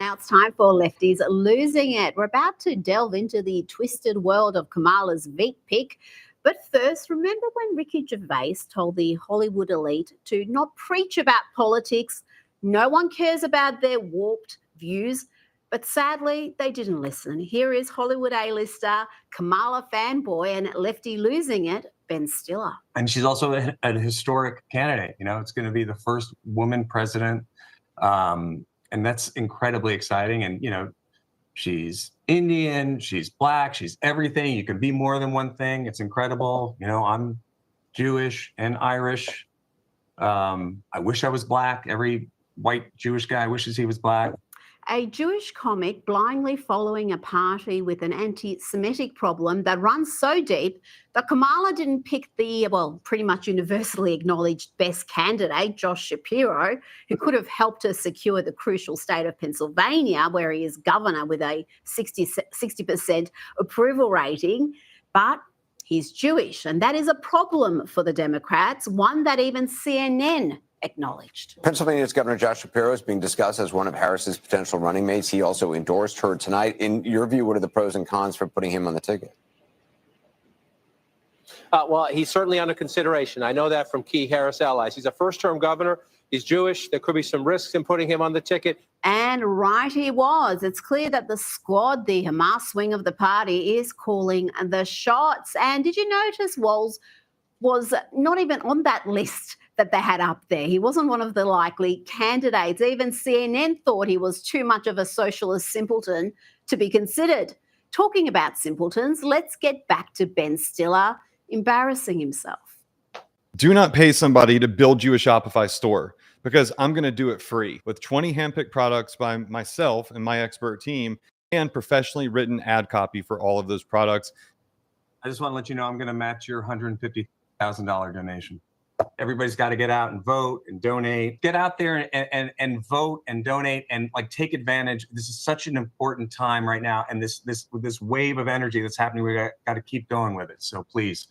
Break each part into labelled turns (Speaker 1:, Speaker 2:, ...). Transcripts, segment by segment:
Speaker 1: Now it's time for Lefties Losing It. We're about to delve into the twisted world of Kamala's Veep pick. But first, remember when Ricky Gervais told the Hollywood elite to not preach about politics? No one cares about their warped views. But sadly, they didn't listen. Here is Hollywood A-lister, Kamala fanboy, and lefty losing it, Ben Stiller.
Speaker 2: And she's also a historic candidate. You know, it's going to be the first woman president. And that's incredibly exciting. And, you know, she's Indian, she's Black, she's everything. You can be more than one thing. It's incredible. You know, I'm Jewish and Irish. I wish I was Black. Every white Jewish guy wishes he was Black.
Speaker 1: A Jewish comic blindly following a party with an anti-Semitic problem that runs so deep that Kamala didn't pick the, well, pretty much universally acknowledged best candidate, Josh Shapiro, who could have helped her secure the crucial state of Pennsylvania, where he is governor with a 60% approval rating. But he's Jewish, and that is a problem for the Democrats, one that even CNN acknowledged.
Speaker 3: Pennsylvania's Governor Josh Shapiro is being discussed as one of Harris's potential running mates. He also endorsed her tonight. In your view, what are the pros and cons for putting him on the ticket?
Speaker 4: Well, he's certainly under consideration. I know that from key Harris allies. He's a first-term governor. He's Jewish. There could be some risks in putting him on the ticket.
Speaker 1: And right he was. It's clear that the squad, the Hamas wing of the party, is calling the shots. And did you notice Walz was not even on that list that they had up there? He wasn't one of the likely candidates. Even CNN thought he was too much of a socialist simpleton to be considered. Talking about simpletons, let's get back to Ben Stiller embarrassing himself.
Speaker 5: Do not pay somebody to build you a Shopify store, because I'm going to do it free with 20 handpicked products by myself and my expert team and professionally written ad copy for all of those products.
Speaker 2: I just want to let you know I'm going to match your $150,000 donation. Everybody's got to get out and vote and donate. Get out there and vote and donate and like take advantage. This is such an important time right now, and this wave of energy that's happening, we got to keep going with it. So please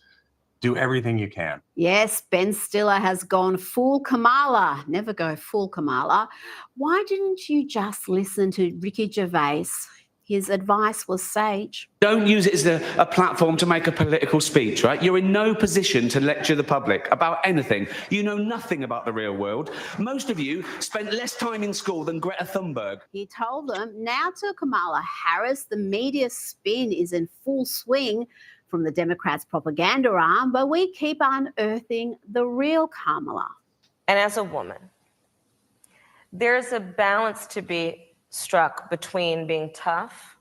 Speaker 2: do everything you can.
Speaker 1: Yes, Ben Stiller has gone full Kamala. Never go full Kamala. Why didn't you just listen to Ricky Gervais? His advice was sage.
Speaker 6: Don't use it as a platform to make a political speech, right? You're in no position to lecture the public about anything. You know nothing about the real world. Most of you spent less time in school than Greta Thunberg.
Speaker 1: He told them, now to Kamala Harris, the media spin is in full swing from the Democrats' propaganda arm, but we keep unearthing the real Kamala.
Speaker 7: And as a woman, there's a balance to be struck between being tough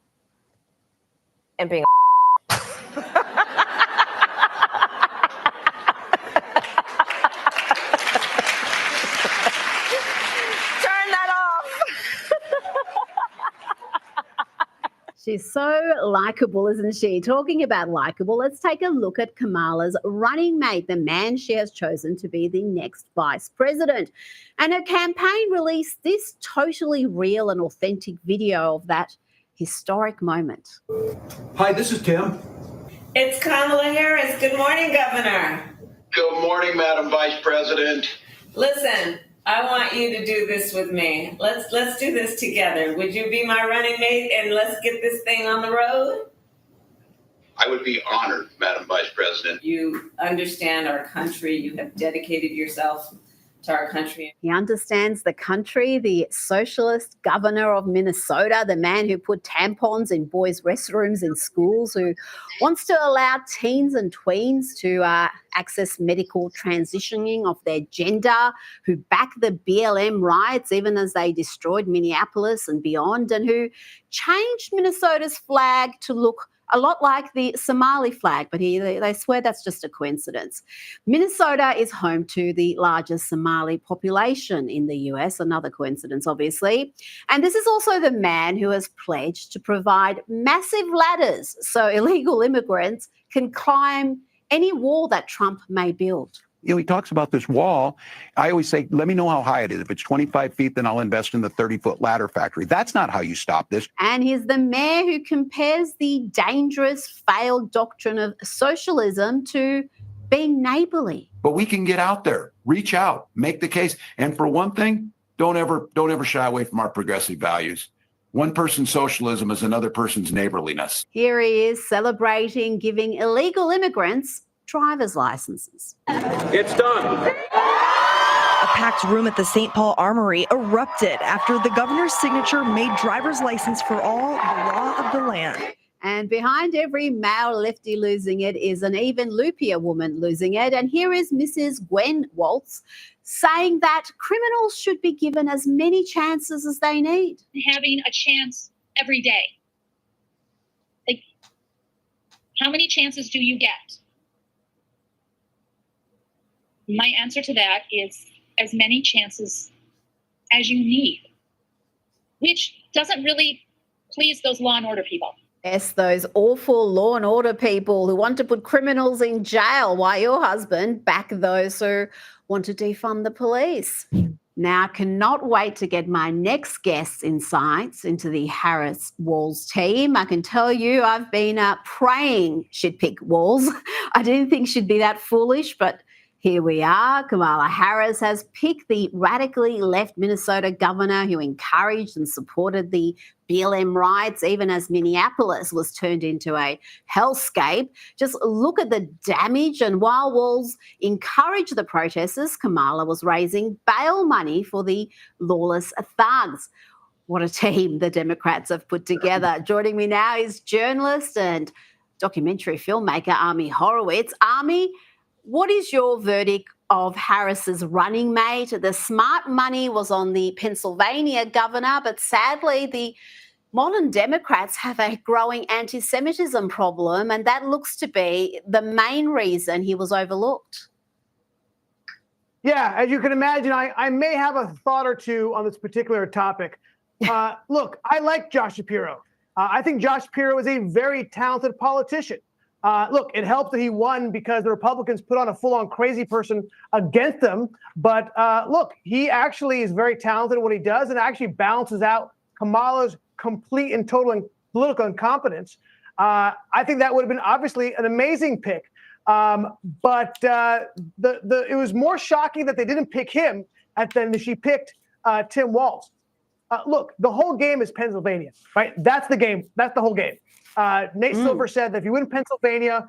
Speaker 7: and being Turn that off.
Speaker 1: She's so likable, isn't she? Talking about likable, let's take a look at Kamala's running mate, the man she has chosen to be the next vice president. And her campaign released this totally real and authentic video of that historic moment.
Speaker 8: Hi, this is Tim.
Speaker 9: It's Kamala Harris. Good morning, Governor.
Speaker 10: Good morning, Madam Vice President.
Speaker 9: Listen, I want you to do this with me. Let's do this together. Would you be my running mate and let's get this thing on the road?
Speaker 10: I would be honored, Madam Vice President.
Speaker 9: You understand our country. You have dedicated yourself to our country.
Speaker 1: He understands the country, the socialist governor of Minnesota, the man who put tampons in boys' restrooms in schools, who wants to allow teens and tweens to access medical transitioning of their gender, who back the BLM riots even as they destroyed Minneapolis and beyond, and who changed Minnesota's flag to look a lot like the Somali flag, but they swear that's just a coincidence. Minnesota is home to the largest Somali population in the US, another coincidence, obviously. And this is also the man who has pledged to provide massive ladders so illegal immigrants can climb any wall that Trump may build.
Speaker 8: You know, he talks about this wall. I always say, let me know how high it is. If it's 25 feet, then I'll invest in the 30-foot ladder factory. That's not how you stop this.
Speaker 1: And he's the mayor who compares the dangerous, failed doctrine of socialism to being neighborly.
Speaker 8: But we can get out there, reach out, make the case. And for one thing, don't ever shy away from our progressive values. One person's socialism is another person's neighborliness.
Speaker 1: Here he is celebrating giving illegal immigrants driver's licenses.
Speaker 4: It's done.
Speaker 11: A packed room at the St. Paul Armory erupted after the governor's signature made driver's license for all the law of the land.
Speaker 1: And behind every male lefty losing it is an even loopier woman losing it. And here is Mrs. Gwen Waltz saying that criminals should be given as many chances as they need.
Speaker 12: Having a chance every day. Like, how many chances do you get? My answer to that is as many chances as you need, which doesn't really please those law and order people.
Speaker 1: Yes, those awful law and order people who want to put criminals in jail while your husband back those who want to defund the police. Now, I cannot wait to get my next guest's insights into the Harris-Walz team. I can tell you I've been praying she'd pick Walz. I didn't think she'd be that foolish, but here we are. Kamala Harris has picked the radically left Minnesota governor who encouraged and supported the BLM riots, even as Minneapolis was turned into a hellscape. Just look at the damage. And while Walz encouraged the protesters, Kamala was raising bail money for the lawless thugs. What a team the Democrats have put together. Joining me now is journalist and documentary filmmaker Ami Horowitz. Ami, what is your verdict of Harris's running mate? The smart money was on the Pennsylvania governor, but sadly the modern Democrats have a growing anti-Semitism problem, and that looks to be the main reason he was overlooked.
Speaker 13: Yeah, as you can imagine, I may have a thought or two on this particular topic. Look, I like Josh Shapiro. I think Josh Shapiro is a very talented politician. Look, it helped that he won because the Republicans put on a full-on crazy person against them. But look, he actually is very talented at what he does and actually balances out Kamala's complete and total political incompetence. I think that would have been obviously an amazing pick. But it was more shocking that they didn't pick him than she picked Tim Walz. Look, the whole game is Pennsylvania, right? That's the game. That's the whole game. Nate Silver said that if you win Pennsylvania,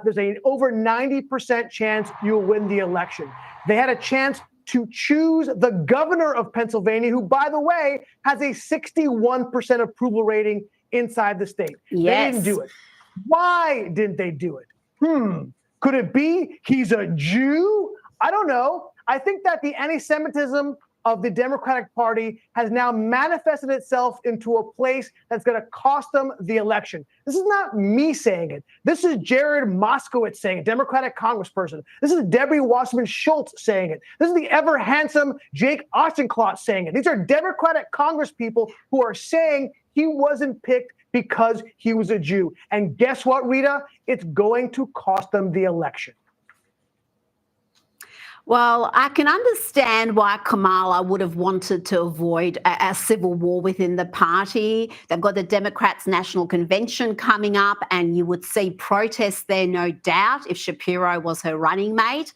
Speaker 13: there's an over 90% chance you'll win the election. They had a chance to choose the governor of Pennsylvania, who, by the way, has a 61% approval rating inside the state.
Speaker 1: Yes.
Speaker 13: They didn't do it. Why didn't they do it? Could it be he's a Jew? I don't know. I think that the anti-Semitism of the Democratic Party has now manifested itself into a place that's going to cost them the election. This is not me saying it. This is Jared Moskowitz saying it, Democratic congressperson. This is Debbie Wasserman Schultz saying it. This is the ever handsome Jake Auchincloss saying it. These are Democratic congresspeople who are saying he wasn't picked because he was a Jew. And guess what, Rita? It's going to cost them the election.
Speaker 1: Well, I can understand why Kamala would have wanted to avoid a civil war within the party. They've got the Democrats' National Convention coming up, and you would see protests there, no doubt, if Shapiro was her running mate.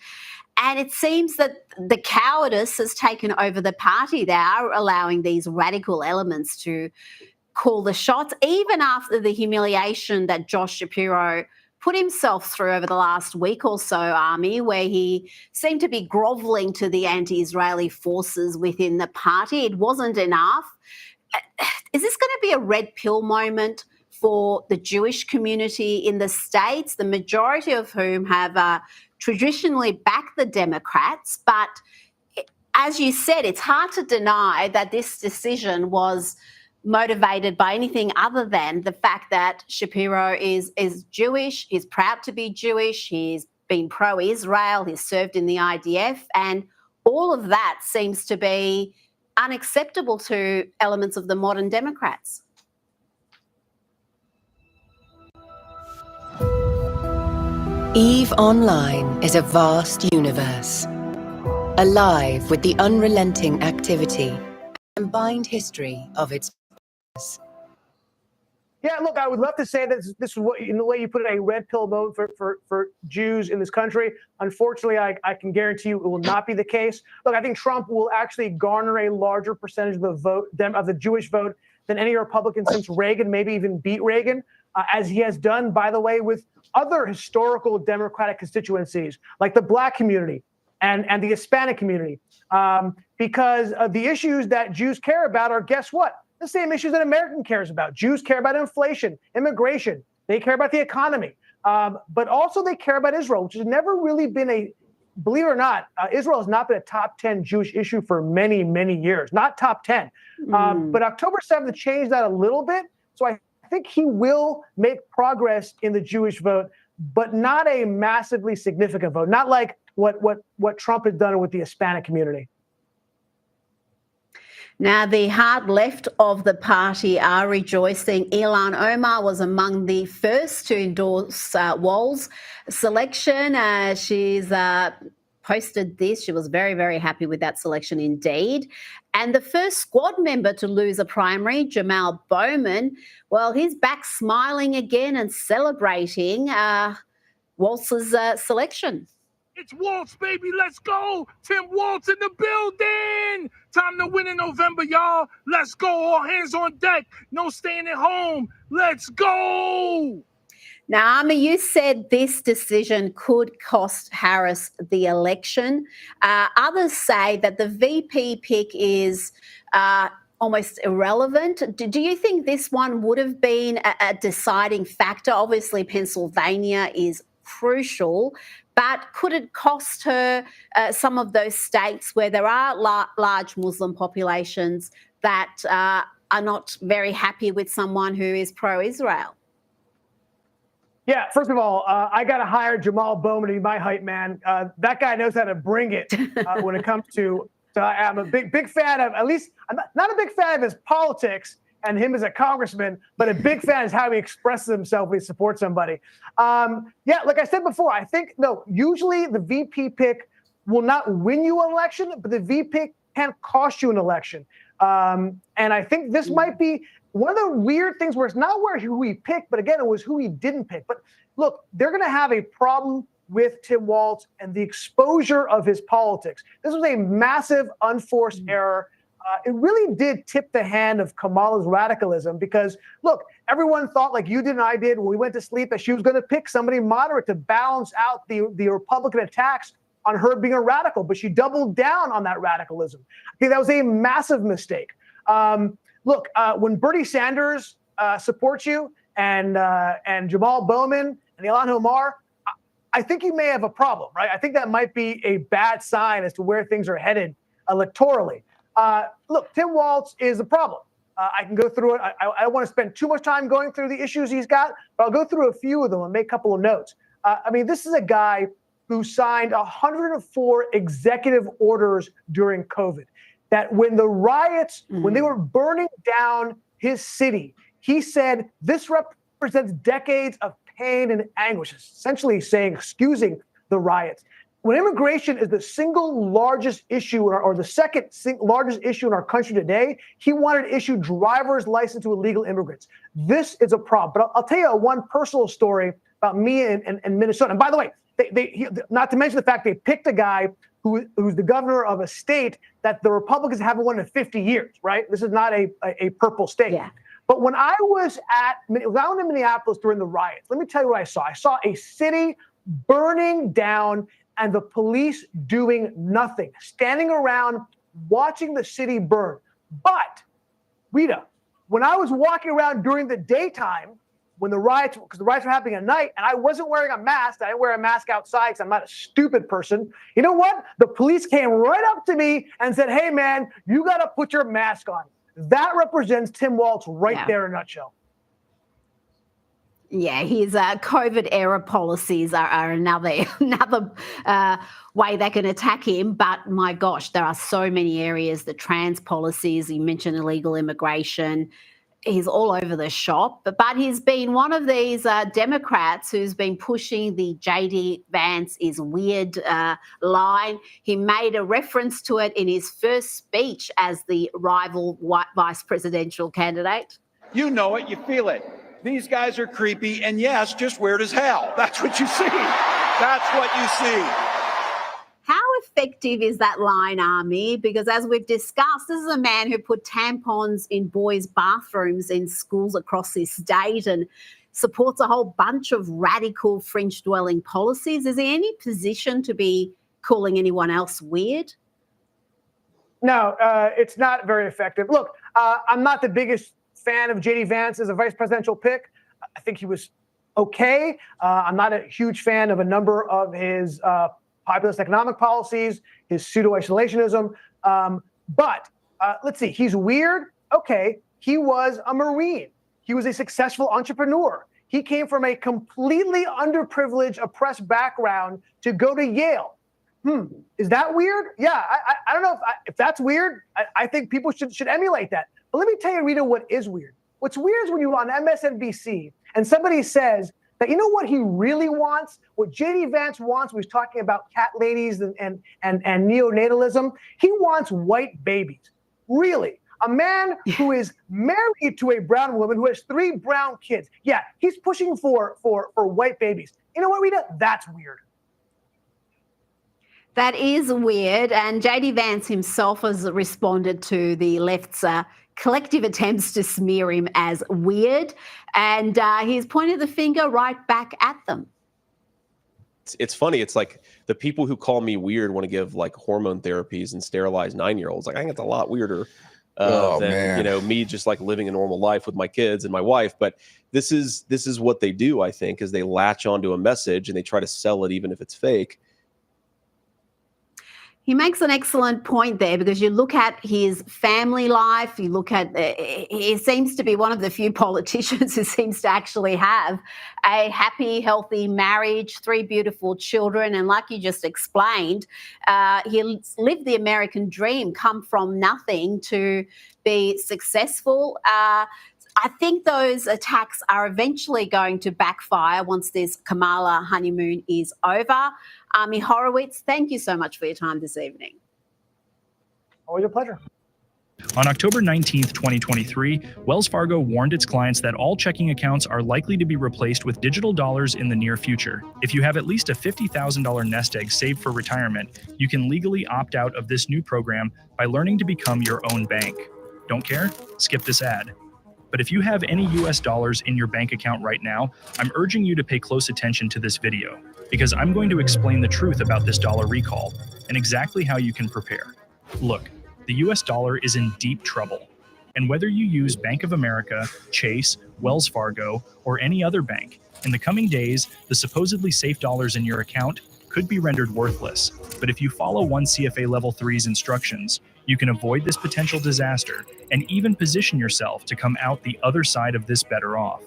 Speaker 1: And it seems that the cowardice has taken over the party. They are allowing these radical elements to call the shots, even after the humiliation that Josh Shapiro put himself through over the last week or so, Ami, where he seemed to be groveling to the anti-Israeli forces within the party. It wasn't enough. Is this going to be a red pill moment for the Jewish community in the States, the majority of whom have traditionally backed the Democrats? But as you said, it's hard to deny that this decision was motivated by anything other than the fact that Shapiro is Jewish, he's proud to be Jewish, he's been pro-Israel, he's served in the IDF, and all of that seems to be unacceptable to elements of the modern Democrats.
Speaker 14: EVE Online is a vast universe, alive with the unrelenting activity and combined history of its.
Speaker 13: Yeah, look, I would love to say that this is what, in the way you put it, a red pill vote for Jews in this country. Unfortunately, I can guarantee you it will not be the case. Look, I think Trump will actually garner a larger percentage of the vote, of the Jewish vote, than any Republican since Reagan, maybe even beat Reagan, as he has done, by the way, with other historical Democratic constituencies like the Black community and the Hispanic community, because the issues that Jews care about are, guess what? The same issues that American cares about. Jews care about inflation, immigration. They care about the economy, but also they care about Israel, which has never really been believe it or not, Israel has not been a top 10 Jewish issue for many, many years, not top 10. But October 7th changed that a little bit. So I think he will make progress in the Jewish vote, but not a massively significant vote, not like what Trump has done with the Hispanic community.
Speaker 1: Now, the hard left of the party are rejoicing. Ilhan Omar was among the first to endorse Walz's selection. She's posted this. She was very, very happy with that selection indeed. And the first squad member to lose a primary, Jamal Bowman, well, he's back smiling again and celebrating Walz's selection.
Speaker 15: It's Waltz, baby. Let's go. Tim Waltz in the building. Time to win in November, y'all. Let's go. All hands on deck. No staying at home. Let's go.
Speaker 1: Now, Ami, you said this decision could cost Harris the election. Others say that the VP pick is almost irrelevant. Do you think this one would have been a deciding factor? Obviously, Pennsylvania is crucial, but could it cost her some of those states where there are large Muslim populations that are not very happy with someone who is pro-Israel?
Speaker 13: Yeah, first of all, I got to hire Jamal Bowman to be my hype man. That guy knows how to bring it when it comes to. So I'm a big fan of, at least, I'm not a big fan of his politics and him as a congressman, but a big fan is how he expresses himself when he supports somebody. Yeah, like I said before, I think, no, usually the VP pick will not win you an election, but the VP can cost you an election. And I think this might be one of the weird things where it's not who we picked, but again, it was who he didn't pick. But look, they're going to have a problem with Tim Walz and the exposure of his politics. This was a massive unforced error. It really did tip the hand of Kamala's radicalism because, look, everyone thought, like you did and I did when we went to sleep, that she was going to pick somebody moderate to balance out the Republican attacks on her being a radical, but she doubled down on that radicalism. I think that was a massive mistake. Look, when Bernie Sanders supports you and Jamal Bowman and Ilhan Omar, I think you may have a problem, right? I think that might be a bad sign as to where things are headed electorally. Look, Tim Walz is a problem. I can go through it. I don't want to spend too much time going through the issues he's got, but I'll go through a few of them and make a couple of notes. I mean, this is a guy who signed 104 executive orders during COVID. That when the riots, when they were burning down his city, he said this represents decades of pain and anguish, essentially excusing the riots. When immigration is the single largest issue or the second largest issue in our country today, he wanted to issue driver's license to illegal immigrants. This is a problem. But I'll tell you one personal story about me and Minnesota. And by the way, not to mention the fact they picked a guy who's the governor of a state that the Republicans haven't won in 50 years, right? This is not a purple state. Yeah. But when I was in Minneapolis during the riots, let me tell you what I saw. I saw a city burning down and the police doing nothing, standing around watching the city burn. But, Rita, when I was walking around during the daytime, when because the riots were happening at night, and I wasn't wearing a mask, I didn't wear a mask outside because I'm not a stupid person. You know what? The police came right up to me and said, hey, man, you got to put your mask on. That represents Tim Walz right there in a nutshell.
Speaker 1: Yeah, his COVID era policies are another way they can attack him. But my gosh, there are so many areas. The trans policies, you mentioned illegal immigration. He's all over the shop. But he's been one of these Democrats who's been pushing the J.D. Vance is weird line. He made a reference to it in his first speech as the rival white vice presidential candidate.
Speaker 8: You know it, you feel it. These guys are creepy, and yes, just weird as hell. That's what you see. That's what you see.
Speaker 1: How effective is that line, Army? Because as we've discussed, this is a man who put tampons in boys' bathrooms in schools across this state and supports a whole bunch of radical fringe-dwelling policies. Is he in any position to be calling anyone else weird?
Speaker 13: No, it's not very effective. Look, I'm not the biggest fan of J.D. Vance as a vice presidential pick. I think he was okay. I'm not a huge fan of a number of his populist economic policies, his pseudo-isolationism. But let's see, he's weird. Okay, he was a Marine. He was a successful entrepreneur. He came from a completely underprivileged, oppressed background to go to Yale. Is that weird? Yeah, I don't know if that's weird. I think people should emulate that. But let me tell you, Rita, what is weird. What's weird is when you're on MSNBC and somebody says that, you know what he really wants? What J.D. Vance wants when he's talking about cat ladies and neonatalism, he wants white babies. Really? A man who is married to a brown woman who has 3 brown kids. Yeah, he's pushing for white babies. You know what, Rita? That's weird.
Speaker 1: That is weird. And J.D. Vance himself has responded to the left's collective attempts to smear him as weird. And he's pointed the finger right back at them.
Speaker 16: It's funny. It's like the people who call me weird want to give like hormone therapies and sterilize 9-year-olds. Like, I think it's a lot weirder than me just like living a normal life with my kids and my wife. But this is what they do, I think, is they latch onto a message and they try to sell it even if it's fake.
Speaker 1: He makes an excellent point there, because you look at his family life, you look at, he seems to be one of the few politicians who seems to actually have a happy, healthy marriage, 3 beautiful children. And like you just explained, he lived the American dream, come from nothing to be successful. I think those attacks are eventually going to backfire once this Kamala honeymoon is over. Army Horowitz, thank you so much for your time this evening.
Speaker 13: Always a pleasure.
Speaker 17: On October 19th, 2023, Wells Fargo warned its clients that all checking accounts are likely to be replaced with digital dollars in the near future. If you have at least a $50,000 nest egg saved for retirement, you can legally opt out of this new program by learning to become your own bank. Don't care? Skip this ad. But if you have any US dollars in your bank account right now, I'm urging you to pay close attention to this video, because I'm going to explain the truth about this dollar recall and exactly how you can prepare. Look, the US dollar is in deep trouble. And whether you use Bank of America, Chase, Wells Fargo, or any other bank, in the coming days, the supposedly safe dollars in your account could be rendered worthless. But if you follow one CFA Level 3's instructions, you can avoid this potential disaster and even position yourself to come out the other side of this better off.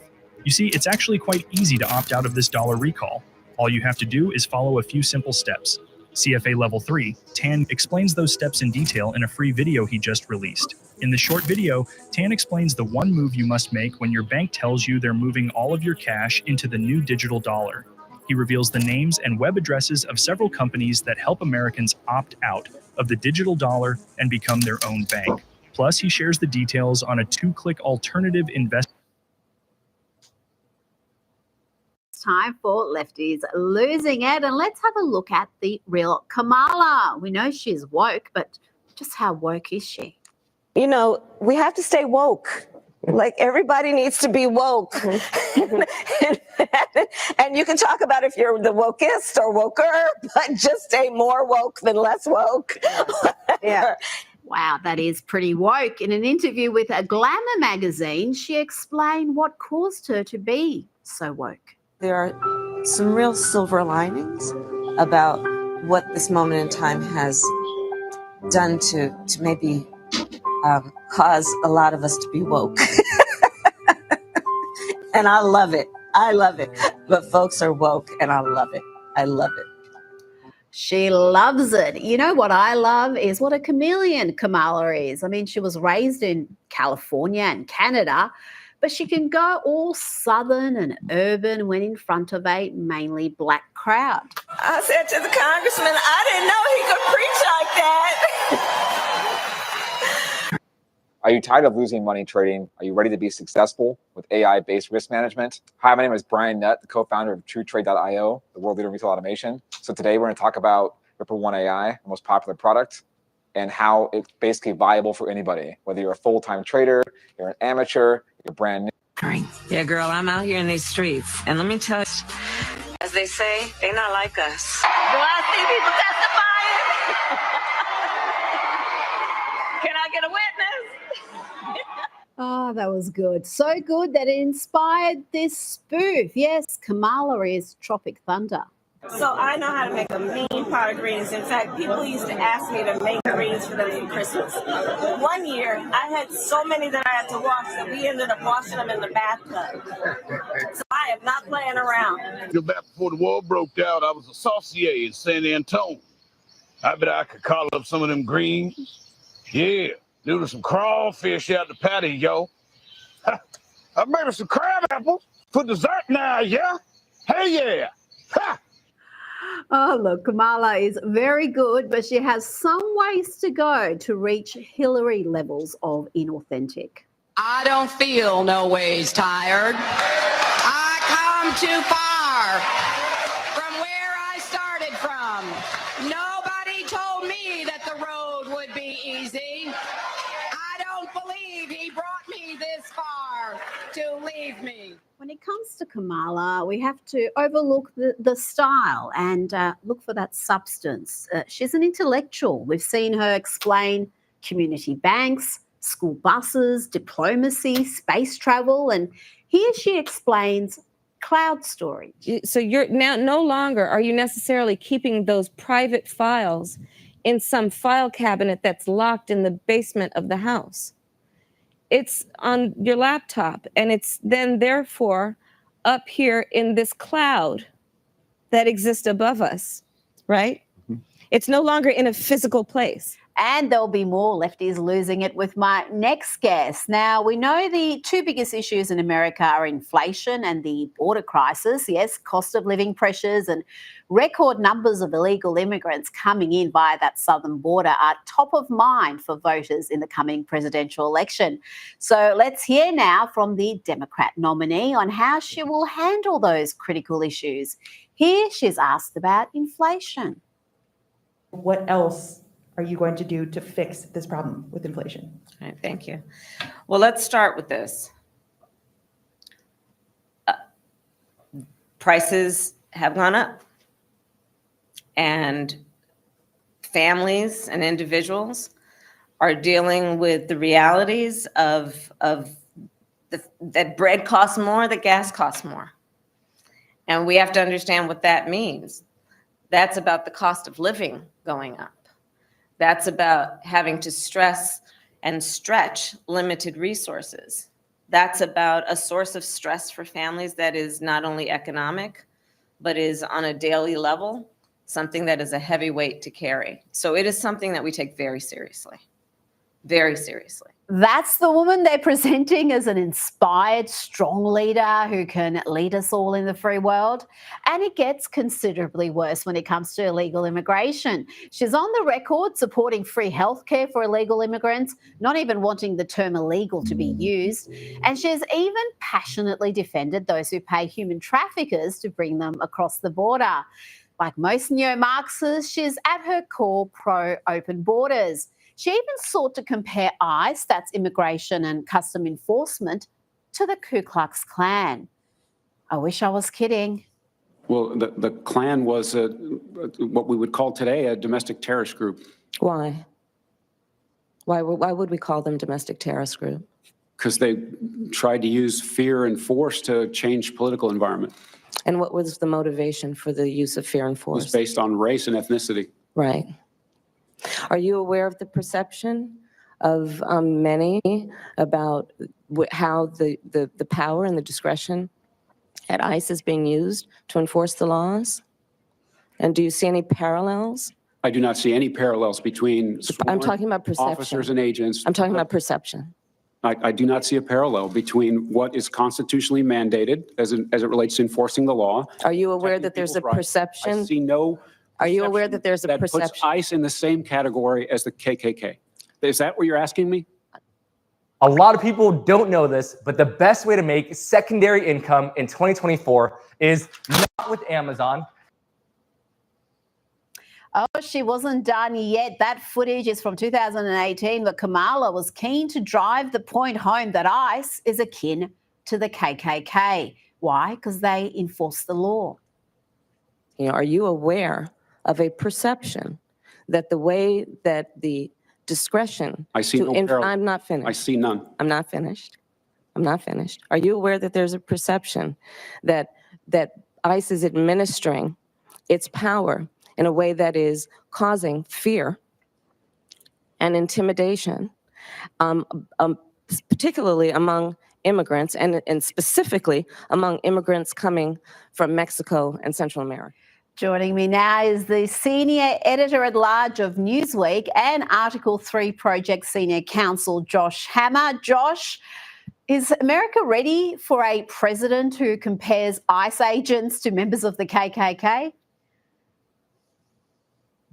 Speaker 17: You see, it's actually quite easy to opt out of this dollar recall. All you have to do is follow a few simple steps. CFA Level 3, Tan explains those steps in detail in a free video he just released. In the short video, Tan explains the one move you must make when your bank tells you they're moving all of your cash into the new digital dollar. He reveals the names and web addresses of several companies that help Americans opt out of the digital dollar and become their own bank. Plus, he shares the details on a 2-click alternative investment.
Speaker 1: It's time for Lefties Losing It, and let's have a look at the real Kamala. We know she's woke, but just how woke is she?
Speaker 7: You know, we have to stay woke. Like, everybody needs to be woke. And you can talk about if you're the wokest or woker, but just stay more woke than less woke.
Speaker 1: Yeah. Wow, that is pretty woke. In an interview with a Glamour magazine, she explained what caused her to be so woke.
Speaker 18: There are some real silver linings about what this moment in time has done to maybe cause a lot of us to be woke. And I love it. I love it. But folks are woke, and I love it. I love it.
Speaker 1: She loves it. You know what I love is what a chameleon Kamala is. I mean, she was raised in California and Canada, but she can go all southern and urban when in front of a mainly black crowd.
Speaker 9: I said to the congressman, I didn't know he could preach like that.
Speaker 19: Are you tired of losing money trading? Are you ready to be successful with AI-based risk management? Hi, my name is Brian Nutt, the co-founder of TrueTrade.io, the world leader in retail automation. So today we're going to talk about Ripple One AI, our most popular product, and how it's basically viable for anybody, whether you're a full-time trader, you're an amateur, you're brand new.
Speaker 18: Yeah, girl, I'm out here in these streets, and let me tell you, as they say, they not like us.
Speaker 9: Do I see people testifying? Can I get a witness?
Speaker 1: Oh, that was good. So good that it inspired this spoof. Yes, Kamala is Tropic Thunder.
Speaker 9: So I know how to make a mean pot of greens. In fact, people used to ask me to make greens for them for Christmas. One year, I had so many that I had to wash that we ended up washing them in the bathtub. So I am not playing around.
Speaker 15: Back before the war broke out, I was a saucier in San Antonio. I bet I could call up some of them greens. Yeah, there was some crawfish out the patio. I made her some crab apples for dessert now, yeah? Hey, yeah. Ha!
Speaker 1: Oh, look, Kamala is very good, but she has some ways to go to reach Hillary levels of inauthentic.
Speaker 20: I don't feel no ways tired. I come too far from where I started from. Nobody told me that the road would be easy. I don't believe he brought me this far to leave me.
Speaker 1: When it comes to Kamala, we have to overlook the style and look for that substance. She's an intellectual. We've seen her explain community banks, school buses, diplomacy, space travel, and here she explains cloud storage.
Speaker 7: So you're now no longer are you necessarily keeping those private files in some file cabinet that's locked in the basement of the house. It's on your laptop, and it's then therefore up here in this cloud that exists above us, right? Mm-hmm. It's no longer in a physical place.
Speaker 1: And there'll be more lefties losing it with my next guest. Now, we know the two biggest issues in America are inflation and the border crisis. Yes, cost of living pressures and record numbers of illegal immigrants coming in via that southern border are top of mind for voters in the coming presidential election. So let's hear now from the Democrat nominee on how she will handle those critical issues. Here she's asked about inflation.
Speaker 21: What else are you going to do to fix this problem with inflation?
Speaker 7: All right, thank you. Well, let's start with this. Prices have gone up, and families and individuals are dealing with the realities of that bread costs more, that gas costs more. And we have to understand what that means. That's about the cost of living going up. That's about having to stress and stretch limited resources. That's about a source of stress for families that is not only economic, but is on a daily level, something that is a heavy weight to carry. So it is something that we take very seriously, very seriously.
Speaker 1: That's the woman they're presenting as an inspired, strong leader who can lead us all in the free world. And it gets considerably worse when it comes to illegal immigration. She's on the record supporting free healthcare for illegal immigrants, not even wanting the term illegal to be used. And she's even passionately defended those who pay human traffickers to bring them across the border. Like most neo-Marxists, she's at her core pro-open borders. She even sought to compare ICE, that's Immigration and Custom Enforcement, to the Ku Klux Klan. I wish I was kidding.
Speaker 22: Well, the Klan was what we would call today a domestic terrorist group.
Speaker 7: Why? Why would we call them domestic terrorist group?
Speaker 22: Because they tried to use fear and force to change political environment.
Speaker 7: And what was the motivation for the use of fear and
Speaker 22: It
Speaker 7: force?
Speaker 22: was based on race and ethnicity.
Speaker 7: Right. Are you aware of the perception of many about how the power and the discretion at ICE is being used to enforce the laws? And do you see any parallels?
Speaker 22: I do not see any parallels between
Speaker 7: I'm talking about perception.
Speaker 22: officers and agents.
Speaker 7: I'm talking about perception.
Speaker 22: I do not see a parallel between what is constitutionally mandated as it relates to enforcing the law.
Speaker 7: Are you aware that there's a perception?
Speaker 22: I see no.
Speaker 7: Are you aware that there's a
Speaker 22: that
Speaker 7: perception?
Speaker 22: puts ICE in the same category as the KKK? Is that what you're asking me?
Speaker 23: A lot of people don't know this, but the best way to make secondary income in 2024 is not with Amazon.
Speaker 1: Oh, she wasn't done yet. That footage is from 2018, but Kamala was keen to drive the point home that ICE is akin to the KKK. Why? Because they enforce the law.
Speaker 18: Are you aware of a perception that the way that the discretion
Speaker 22: I see no parallel.
Speaker 18: I'm not finished.
Speaker 22: I see none.
Speaker 18: I'm not finished. I'm not finished. Are you aware that there's a perception that ICE is administering its power in a way that is causing fear and intimidation, particularly among immigrants and specifically among immigrants coming from Mexico and Central America?
Speaker 1: Joining me now is the Senior Editor-at-Large of Newsweek and Article 3 Project Senior Counsel, Josh Hammer. Josh, is America ready for a president who compares ICE agents to members of the KKK?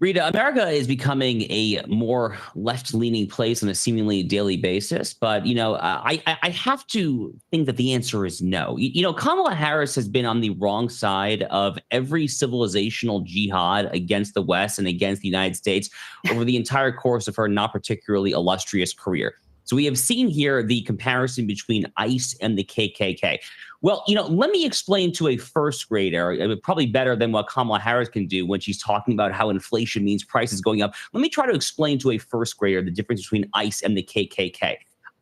Speaker 2: Rita, America is becoming a more left-leaning place on a seemingly daily basis. But, I have to think that the answer is no. Kamala Harris has been on the wrong side of every civilizational jihad against the West and against the United States over the entire course of her not particularly illustrious career. So we have seen here the comparison between ICE and the KKK. Well, let me explain to a first grader, probably better than what Kamala Harris can do when she's talking about how inflation means prices going up. Let me try to explain to a first grader the difference between ICE and the KKK.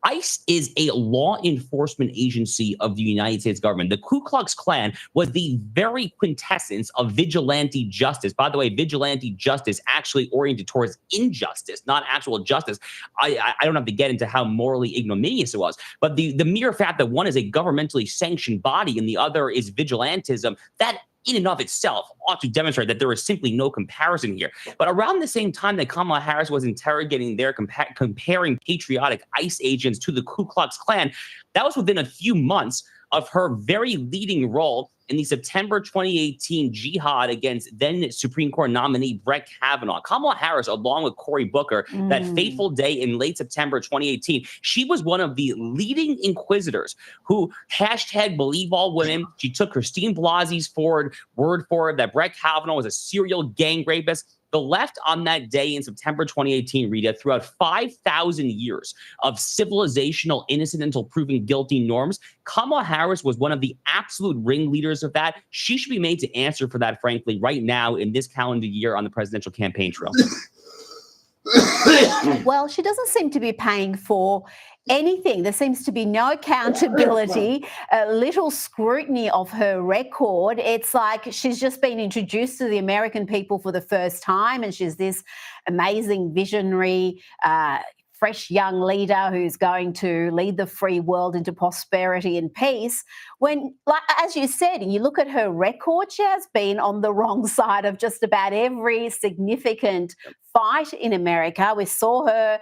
Speaker 2: ICE is a law enforcement agency of the United States government. The Ku Klux Klan was the very quintessence of vigilante justice. By the way, vigilante justice actually oriented towards injustice, not actual justice. I don't have to get into how morally ignominious it was, but the mere fact that one is a governmentally sanctioned body and the other is vigilantism, that in and of itself ought to demonstrate that there is simply no comparison here. But around the same time that Kamala Harris was interrogating their comparing patriotic ICE agents to the Ku Klux Klan, that was within a few months of her very leading role in the September 2018 jihad against then Supreme Court nominee Brett Kavanaugh. Kamala Harris, along with Cory Booker, that fateful day in late September 2018, she was one of the leading inquisitors who #BelieveAllWomen. She took Christine Blasie's word for it that Brett Kavanaugh was a serial gang rapist. The left on that day in September 2018, Rita, throughout 5,000 years of civilizational innocent until proven guilty norms, Kamala Harris was one of the absolute ringleaders of that. She should be made to answer for that, frankly, right now in this calendar year on the presidential campaign trail.
Speaker 1: Well, she doesn't seem to be paying for anything. There seems to be no accountability, little scrutiny of her record. It's like she's just been introduced to the American people for the first time, and she's this amazing visionary, fresh young leader who's going to lead the free world into prosperity and peace. When, like, as you said, you look at her record, she has been on the wrong side of just about every significant fight in America. We saw her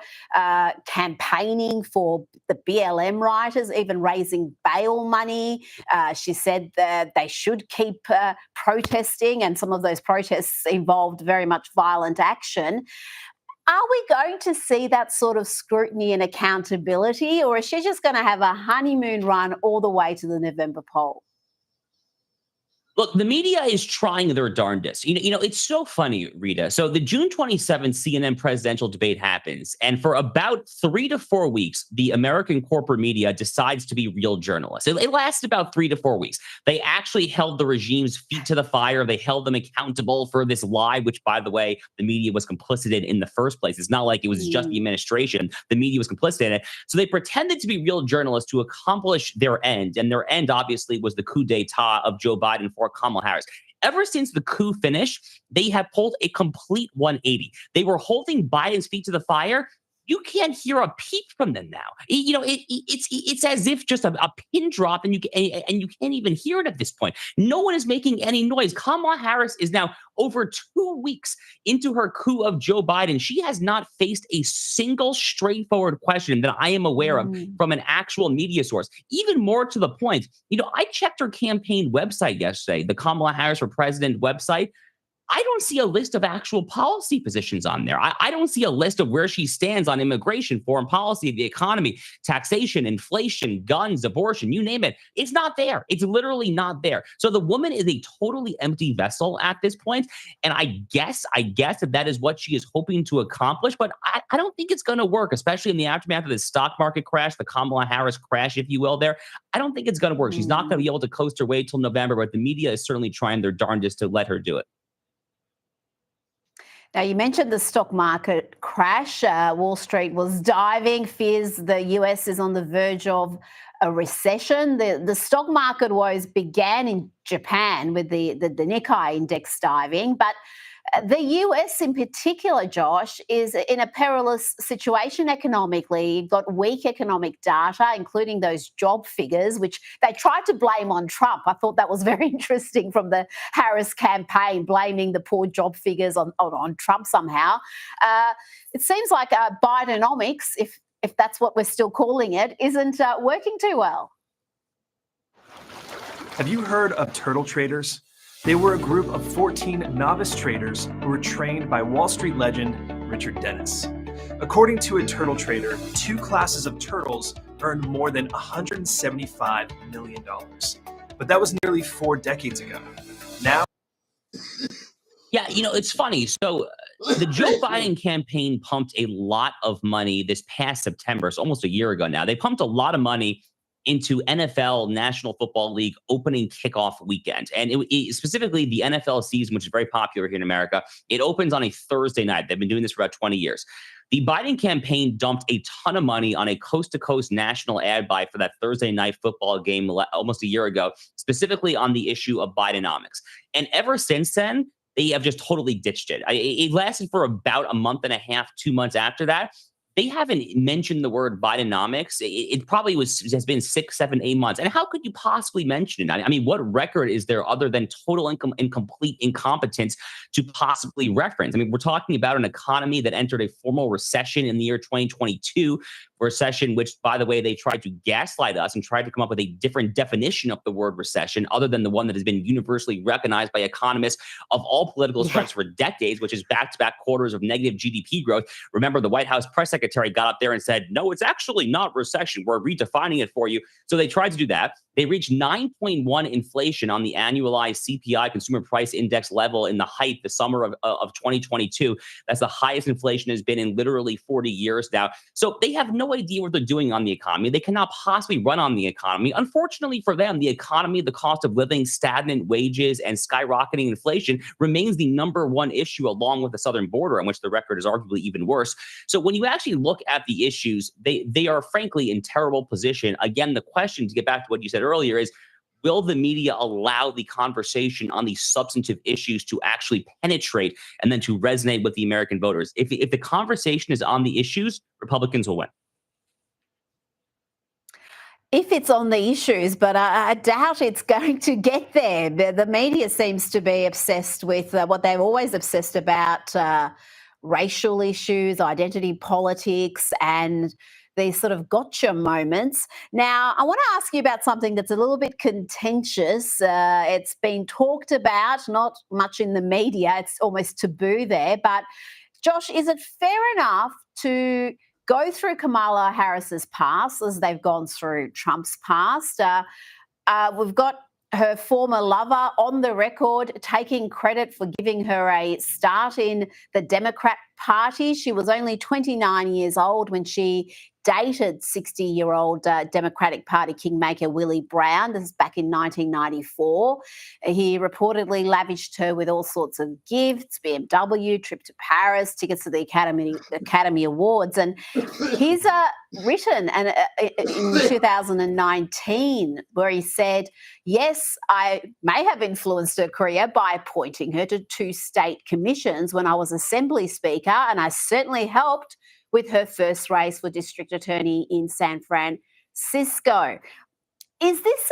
Speaker 1: campaigning for the BLM writers, even raising bail money. She said that they should keep protesting, and some of those protests involved very much violent action. Are we going to see that sort of scrutiny and accountability, or is she just going to have a honeymoon run all the way to the November poll?
Speaker 2: Look, the media is trying their darndest. It's so funny, Rita. So the June 27th CNN presidential debate happens, and for about 3 to 4 weeks, the American corporate media decides to be real journalists. It lasted about 3 to 4 weeks. They actually held the regime's feet to the fire. They held them accountable for this lie, which, by the way, the media was complicit in the first place. It's not like it was just the administration. The media was complicit in it. So they pretended to be real journalists to accomplish their end, and their end, obviously, was the coup d'etat of Joe Biden for Kamala Harris. Ever since the coup finished, they have pulled a complete 180. They were holding Biden's feet to the fire. You can't hear a peep from them now. It's as if just a pin drop, and you can't even hear it at this point. No one is making any noise. Kamala Harris is now over 2 weeks into her coup of Joe Biden. She has not faced a single straightforward question that I am aware of from an actual media source. Even more to the point, I checked her campaign website yesterday, the Kamala Harris for President website. I don't see a list of actual policy positions on there. I don't see a list of where she stands on immigration, foreign policy, the economy, taxation, inflation, guns, abortion, you name it. It's not there. It's literally not there. So the woman is a totally empty vessel at this point. And I guess that is what she is hoping to accomplish. But I don't think it's going to work, especially in the aftermath of the stock market crash, the Kamala Harris crash, if you will, there. I don't think it's going to work. She's not going to be able to coast her way till November, but the media is certainly trying their darndest to let her do it.
Speaker 1: Now, you mentioned the stock market crash. Wall Street was diving. Fears the US is on the verge of a recession. The stock market woes began in Japan with the Nikkei index diving, but the US in particular, Josh, is in a perilous situation economically. You've got weak economic data, including those job figures, which they tried to blame on Trump. I thought that was very interesting from the Harris campaign, blaming the poor job figures on Trump somehow. It seems like Bidenomics, if that's what we're still calling it, isn't working too well.
Speaker 3: Have you heard of turtle traders? They were a group of 14 novice traders who were trained by Wall Street legend Richard Dennis. According to a turtle trader, 2 classes of turtles earned more than $175 million. But that was nearly 4 decades ago. Now,
Speaker 2: yeah, it's funny. So the Joe Biden campaign pumped a lot of money this past September. It's almost a year ago now. They pumped a lot of money into NFL, National Football League opening kickoff weekend. And it specifically the NFL season, which is very popular here in America, it opens on a Thursday night. They've been doing this for about 20 years. The Biden campaign dumped a ton of money on a coast-to-coast national ad buy for that Thursday night football game almost a year ago, specifically on the issue of Bidenomics. And ever since then, they have just totally ditched it. It lasted for about a month and a half, 2 months after that. They haven't mentioned the word Bidenomics. It probably has been 6, 7, 8 months. And how could you possibly mention it? I mean, what record is there other than total and complete incompetence to possibly reference? I mean, we're talking about an economy that entered a formal recession in the year 2022, recession, which, by the way, they tried to gaslight us and tried to come up with a different definition of the word recession other than the one that has been universally recognized by economists of all political stripes for decades, which is back-to-back quarters of negative GDP growth. Remember, the White House press secretary got up there and said, no, it's actually not recession. We're redefining it for you. So they tried to do that. They reached 9.1 inflation on the annualized CPI, Consumer Price Index level in the summer of 2022. That's the highest inflation has been in literally 40 years now. So they have no idea what they're doing on the economy. They cannot possibly run on the economy. Unfortunately for them, the economy, the cost of living, stagnant wages, and skyrocketing inflation remains the number one issue along with the southern border, in which the record is arguably even worse. So when you actually look at the issues, they are frankly in terrible position. Again, the question, to get back to what you said earlier, is will the media allow the conversation on these substantive issues to actually penetrate and then to resonate with the American voters? If the conversation is on the issues, Republicans will win.
Speaker 1: If it's on the issues, but I doubt it's going to get there. The media seems to be obsessed with what they've always obsessed about, racial issues, identity politics, and these sort of gotcha moments. Now, I want to ask you about something that's a little bit contentious. It's been talked about, not much in the media. It's almost taboo there. But Josh, is it fair enough to go through Kamala Harris's past as they've gone through Trump's past? We've got her former lover on the record taking credit for giving her a start in the Democrat Party. She was only 29 years old when she dated 60-year-old Democratic Party kingmaker Willie Brown. This is back in 1994. He reportedly lavished her with all sorts of gifts, BMW, trip to Paris, tickets to the Academy Awards. And he's written in 2019 where he said, yes, I may have influenced her career by appointing her to 2 state commissions when I was Assembly Speaker, and I certainly helped with her first race for district attorney in San Francisco. Is this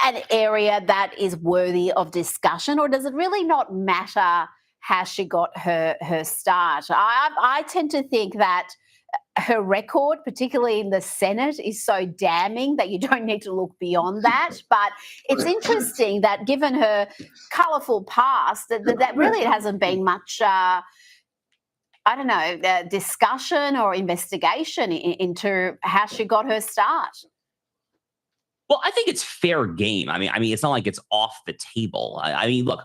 Speaker 1: an area that is worthy of discussion, or does it really not matter how she got her start? I tend to think that her record, particularly in the Senate, is so damning that you don't need to look beyond that. But it's interesting that given her colourful past, that really it hasn't been much, discussion or investigation into how she got her start.
Speaker 2: Well, I think it's fair game. I mean, it's not like it's off the table. I mean, look,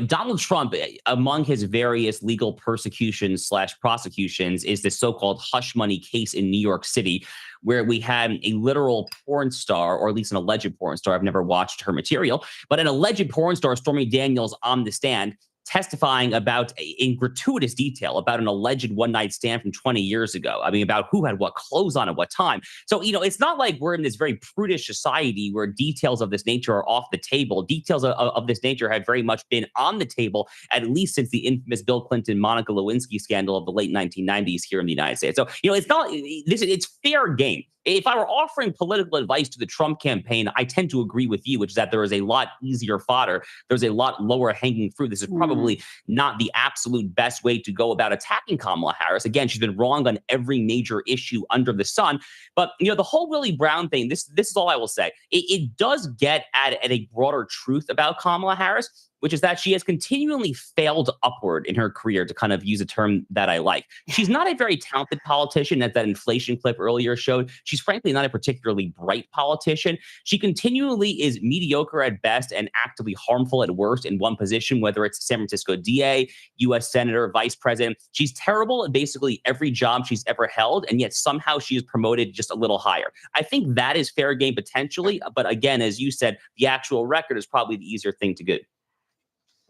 Speaker 2: Donald Trump, among his various legal persecutions / prosecutions, is this so-called hush money case in New York City, where we had a literal porn star, or at least an alleged porn star. I've never watched her material, but an alleged porn star, Stormy Daniels, on the stand, testifying about, in gratuitous detail, about an alleged one-night stand from 20 years ago. I mean, about who had what clothes on at what time. So, it's not like we're in this very prudish society where details of this nature are off the table. Details of this nature have very much been on the table, at least since the infamous Bill Clinton, Monica Lewinsky scandal of the late 1990s here in the United States. So, it's fair game. If I were offering political advice to the Trump campaign, I tend to agree with you, which is that there is a lot easier fodder. There's a lot lower hanging fruit. This is probably not the absolute best way to go about attacking Kamala Harris. Again, she's been wrong on every major issue under the sun. But, the whole Willie Brown thing, this is all I will say. It does get at a broader truth about Kamala Harris, which is that she has continually failed upward in her career, to kind of use a term that I like. She's not a very talented politician, as that inflation clip earlier showed. She's frankly not a particularly bright politician. She continually is mediocre at best and actively harmful at worst in one position, whether it's San Francisco DA, U.S. Senator, Vice President. She's terrible at basically every job she's ever held, and yet somehow she is promoted just a little higher. I think that is fair game potentially, but again, as you said, the actual record is probably the easier thing to do.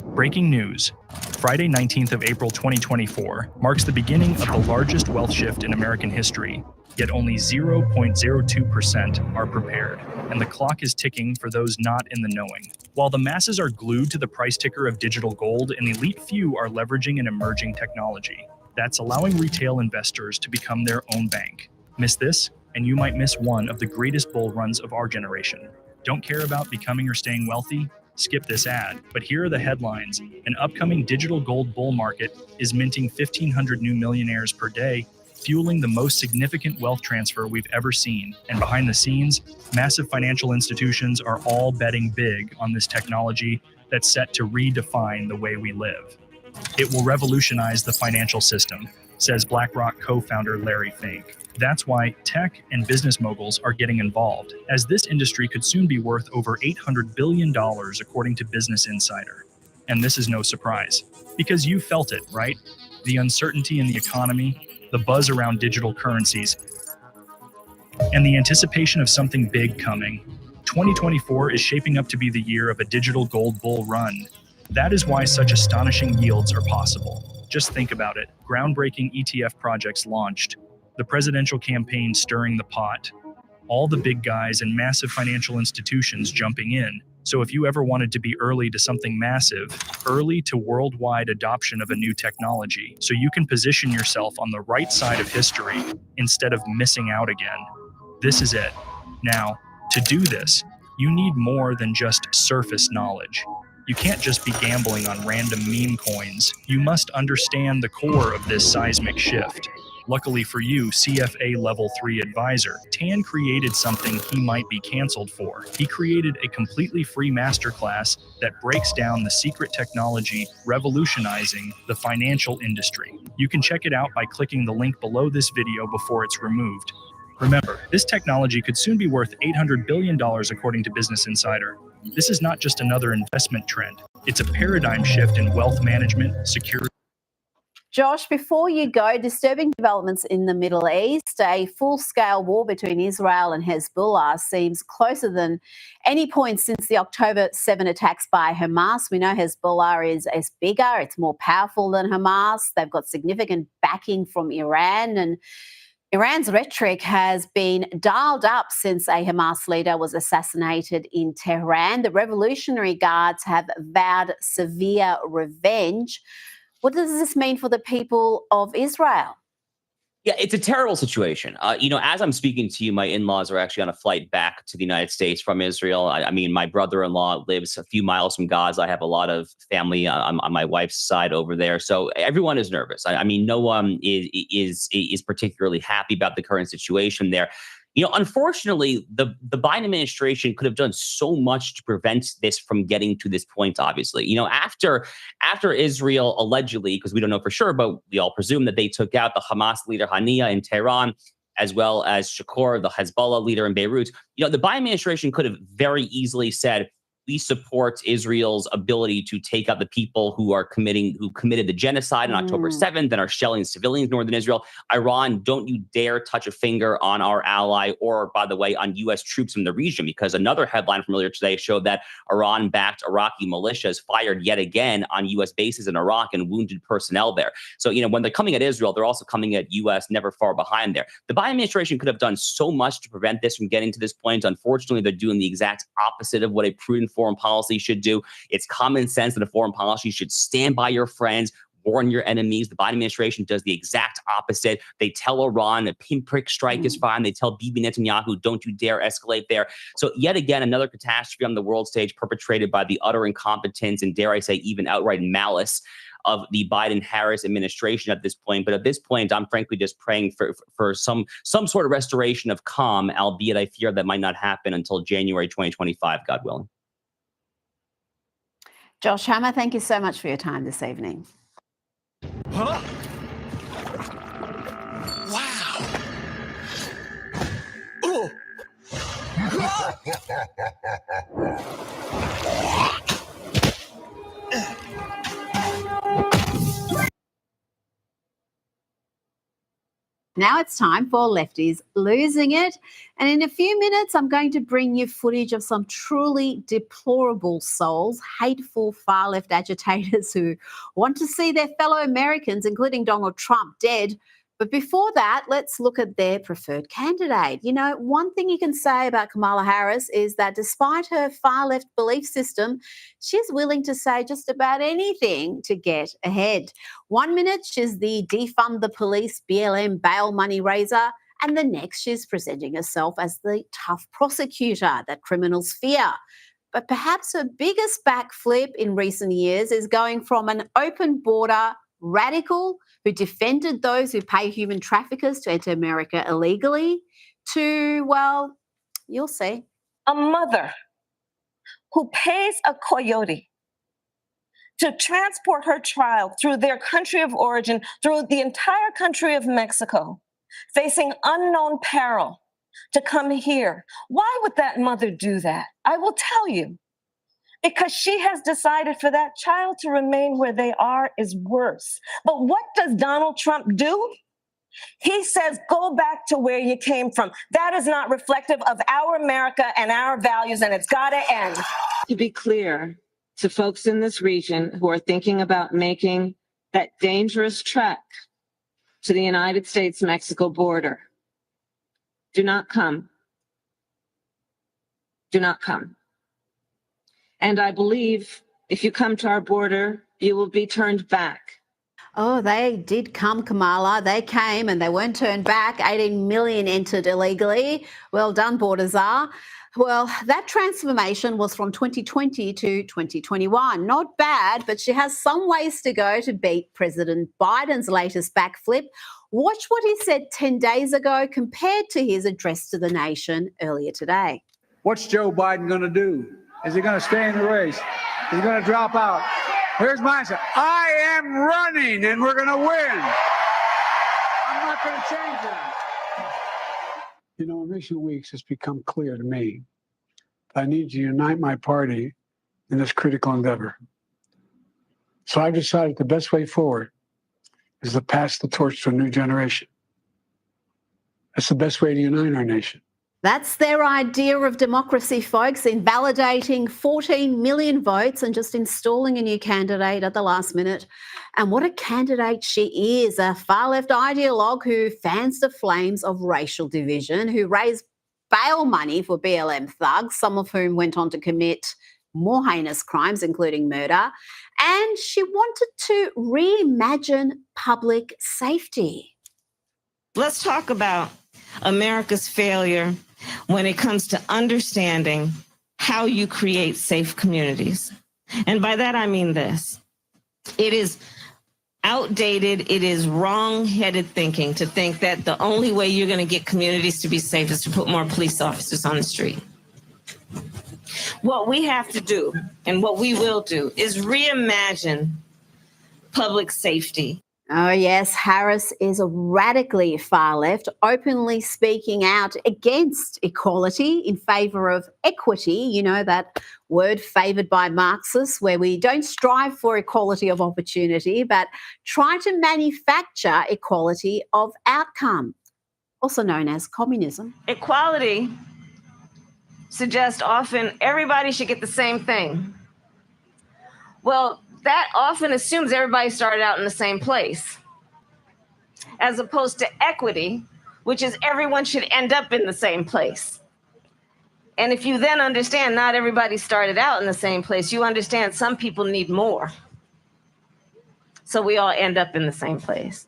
Speaker 17: Breaking news. Friday, 19th of April 2024 marks the beginning of the largest wealth shift in American history, yet only 0.02% are prepared, and the clock is ticking for those not in the knowing. While the masses are glued to the price ticker of digital gold, an elite few are leveraging an emerging technology that's allowing retail investors to become their own bank. Miss this, and you might miss one of the greatest bull runs of our generation. Don't care about becoming or staying wealthy? Skip this ad, but here are the headlines. An upcoming digital gold bull market is minting 1,500 new millionaires per day, fueling the most significant wealth transfer we've ever seen. And behind the scenes, massive financial institutions are all betting big on this technology that's set to redefine the way we live. It will revolutionize the financial system, says BlackRock co-founder Larry Fink. That's why tech and business moguls are getting involved, as this industry could soon be worth over $800 billion, according to Business Insider. And this is no surprise, because you felt it, right? The uncertainty in the economy, the buzz around digital currencies, and the anticipation of something big coming. 2024 is shaping up to be the year of a digital gold bull run. That is why such astonishing yields are possible. Just think about it. Groundbreaking ETF projects launched, the presidential campaign stirring the pot, all the big guys and massive financial institutions jumping in. So if you ever wanted to be early to something massive, early to worldwide adoption of a new technology, so you can position yourself on the right side of history instead of missing out again, this is it. Now, to do this, you need more than just surface knowledge. You can't just be gambling on random meme coins. You must understand the core of this seismic shift. Luckily for you, CFA Level 3 advisor, Tan created something he might be canceled for. He created a completely free masterclass that breaks down the secret technology revolutionizing the financial industry. You can check it out by clicking the link below this video before it's removed. Remember, this technology could soon be worth $800 billion according to Business Insider. This is not just another investment trend. It's a paradigm shift in wealth management, security.
Speaker 1: Josh, before you go, disturbing developments in the Middle East. A full-scale war between Israel and Hezbollah seems closer than any point since the October 7 attacks by Hamas. We know Hezbollah is bigger, it's more powerful than Hamas. They've got significant backing from Iran, and Iran's rhetoric has been dialed up since a Hamas leader was assassinated in Tehran. The Revolutionary Guards have vowed severe revenge. What does this mean for the people of Israel?
Speaker 2: Yeah, it's a terrible situation. As I'm speaking to you, my in-laws are actually on a flight back to the United States from Israel. I mean, my brother-in-law lives a few miles from Gaza. I have a lot of family on my wife's side over there, so everyone is nervous. I mean, no one is particularly happy about the current situation there. Unfortunately, the Biden administration could have done so much to prevent this from getting to this point, obviously. After Israel allegedly, because we don't know for sure, but we all presume that they took out the Hamas leader Haniya in Tehran, as well as Shakor, the Hezbollah leader in Beirut, the Biden administration could have very easily said, we support Israel's ability to take out the people who committed the genocide on October 7th and are shelling civilians in northern Israel. Iran, don't you dare touch a finger on our ally or, by the way, on U.S. troops in the region, because another headline from earlier today showed that Iran-backed Iraqi militias fired yet again on U.S. bases in Iraq and wounded personnel there. So, when they're coming at Israel, they're also coming at U.S. never far behind there. The Biden administration could have done so much to prevent this from getting to this point. Unfortunately, they're doing the exact opposite of what a prudent foreign policy should do. It's common sense that a foreign policy should stand by your friends, warn your enemies. The Biden administration does the exact opposite. They tell Iran a pinprick strike is fine. They tell Bibi Netanyahu, don't you dare escalate there. So yet again, another catastrophe on the world stage perpetrated by the utter incompetence and, dare I say, even outright malice of the Biden-Harris administration at this point. But at this point, I'm frankly just praying for some sort of restoration of calm, albeit I fear that might not happen until January 2025, God willing.
Speaker 1: Josh Hammer, thank you so much for your time this evening.
Speaker 15: Huh? Wow.
Speaker 1: Now it's time for Lefties Losing It. And in a few minutes, I'm going to bring you footage of some truly deplorable souls, hateful far-left agitators who want to see their fellow Americans, including Donald Trump, dead. But before that, let's look at their preferred candidate. One thing you can say about Kamala Harris is that despite her far-left belief system, she's willing to say just about anything to get ahead. 1 minute, she's the defund the police BLM bail money raiser, and the next, she's presenting herself as the tough prosecutor that criminals fear. But perhaps her biggest backflip in recent years is going from an open border radical who defended those who pay human traffickers to enter America illegally to, well, you'll see.
Speaker 9: A mother who pays a coyote to transport her child through their country of origin, through the entire country of Mexico, facing unknown peril to come here. Why would that mother do that? I will tell you. Because she has decided for that child to remain where they are is worse. But what does Donald Trump do? He says, go back to where you came from. That is not reflective of our America and our values, and it's got to end.
Speaker 18: To be clear to folks in this region who are thinking about making that dangerous trek to the United States-Mexico border, do not come. Do not come. And I believe if you come to our border, you will be turned back.
Speaker 1: Oh, they did come, Kamala. They came and they weren't turned back. 18 million entered illegally. Well done, Borders are. Well, that transformation was from 2020 to 2021. Not bad, but she has some ways to go to beat President Biden's latest backflip. Watch what he said 10 days ago compared to his address to the nation earlier today.
Speaker 5: What's Joe Biden going to do? Is he going to stay in the race? Is he going to drop out? Here's my answer. I am running and we're going to win. I'm not going to change that. In recent weeks, it's become clear to me I need to unite my party in this critical endeavor. So I've decided the best way forward is to pass the torch to a new generation. That's the best way to unite our nation.
Speaker 1: That's their idea of democracy, folks, invalidating 14 million votes and just installing a new candidate at the last minute. And what a candidate she is, a far-left ideologue who fans the flames of racial division, who raised bail money for BLM thugs, some of whom went on to commit more heinous crimes, including murder. And she wanted to reimagine public safety.
Speaker 9: Let's talk about America's failure when it comes to understanding how you create safe communities. And by that, I mean this. It is outdated, it is wrong-headed thinking to think that the only way you're going to get communities to be safe is to put more police officers on the street. What we have to do, and what we will do, is reimagine public safety.
Speaker 1: Oh, yes, Harris is a radically far left, openly speaking out against equality in favour of equity. You know, that word favoured by Marxists, where we don't strive for equality of opportunity, but try to manufacture equality of outcome, also known as communism.
Speaker 9: Equality suggests often everybody should get the same thing. Well, that often assumes everybody started out in the same place, as opposed to equity, which is everyone should end up in the same place. And if you then understand not everybody started out in the same place, you understand some people need more. So we all end up in the same place.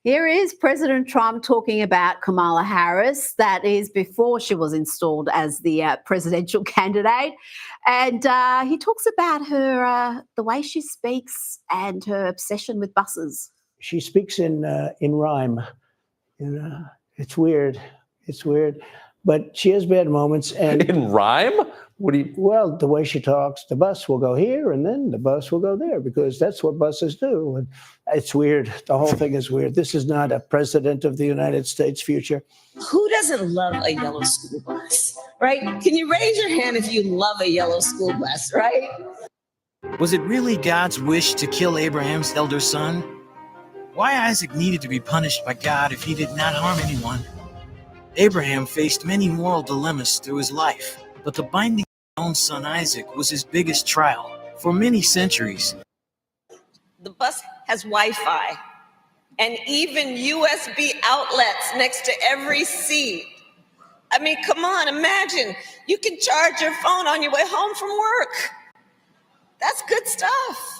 Speaker 1: Here is President Trump talking about Kamala Harris. That is before she was installed as the presidential candidate. And he talks about her, the way she speaks and her obsession with buses.
Speaker 4: She speaks in rhyme. It's weird. It's weird. But she has bad moments. And
Speaker 23: in rhyme? What do you?
Speaker 4: Well, the way she talks, the bus will go here and then the bus will go there because that's what buses do. And it's weird. The whole thing is weird. This is not a president of the United States future.
Speaker 9: Who doesn't love a yellow school bus, right? Can you raise your hand if you love a yellow school bus, right?
Speaker 6: Was it really God's wish to kill Abraham's elder son? Why Isaac needed to be punished by God if he did not harm anyone? Abraham faced many moral dilemmas through his life, but the binding of his own son Isaac was his biggest trial for many centuries.
Speaker 9: The bus has Wi-Fi and even USB outlets next to every seat. I mean, come on, imagine. You can charge your phone on your way home from work. That's good stuff.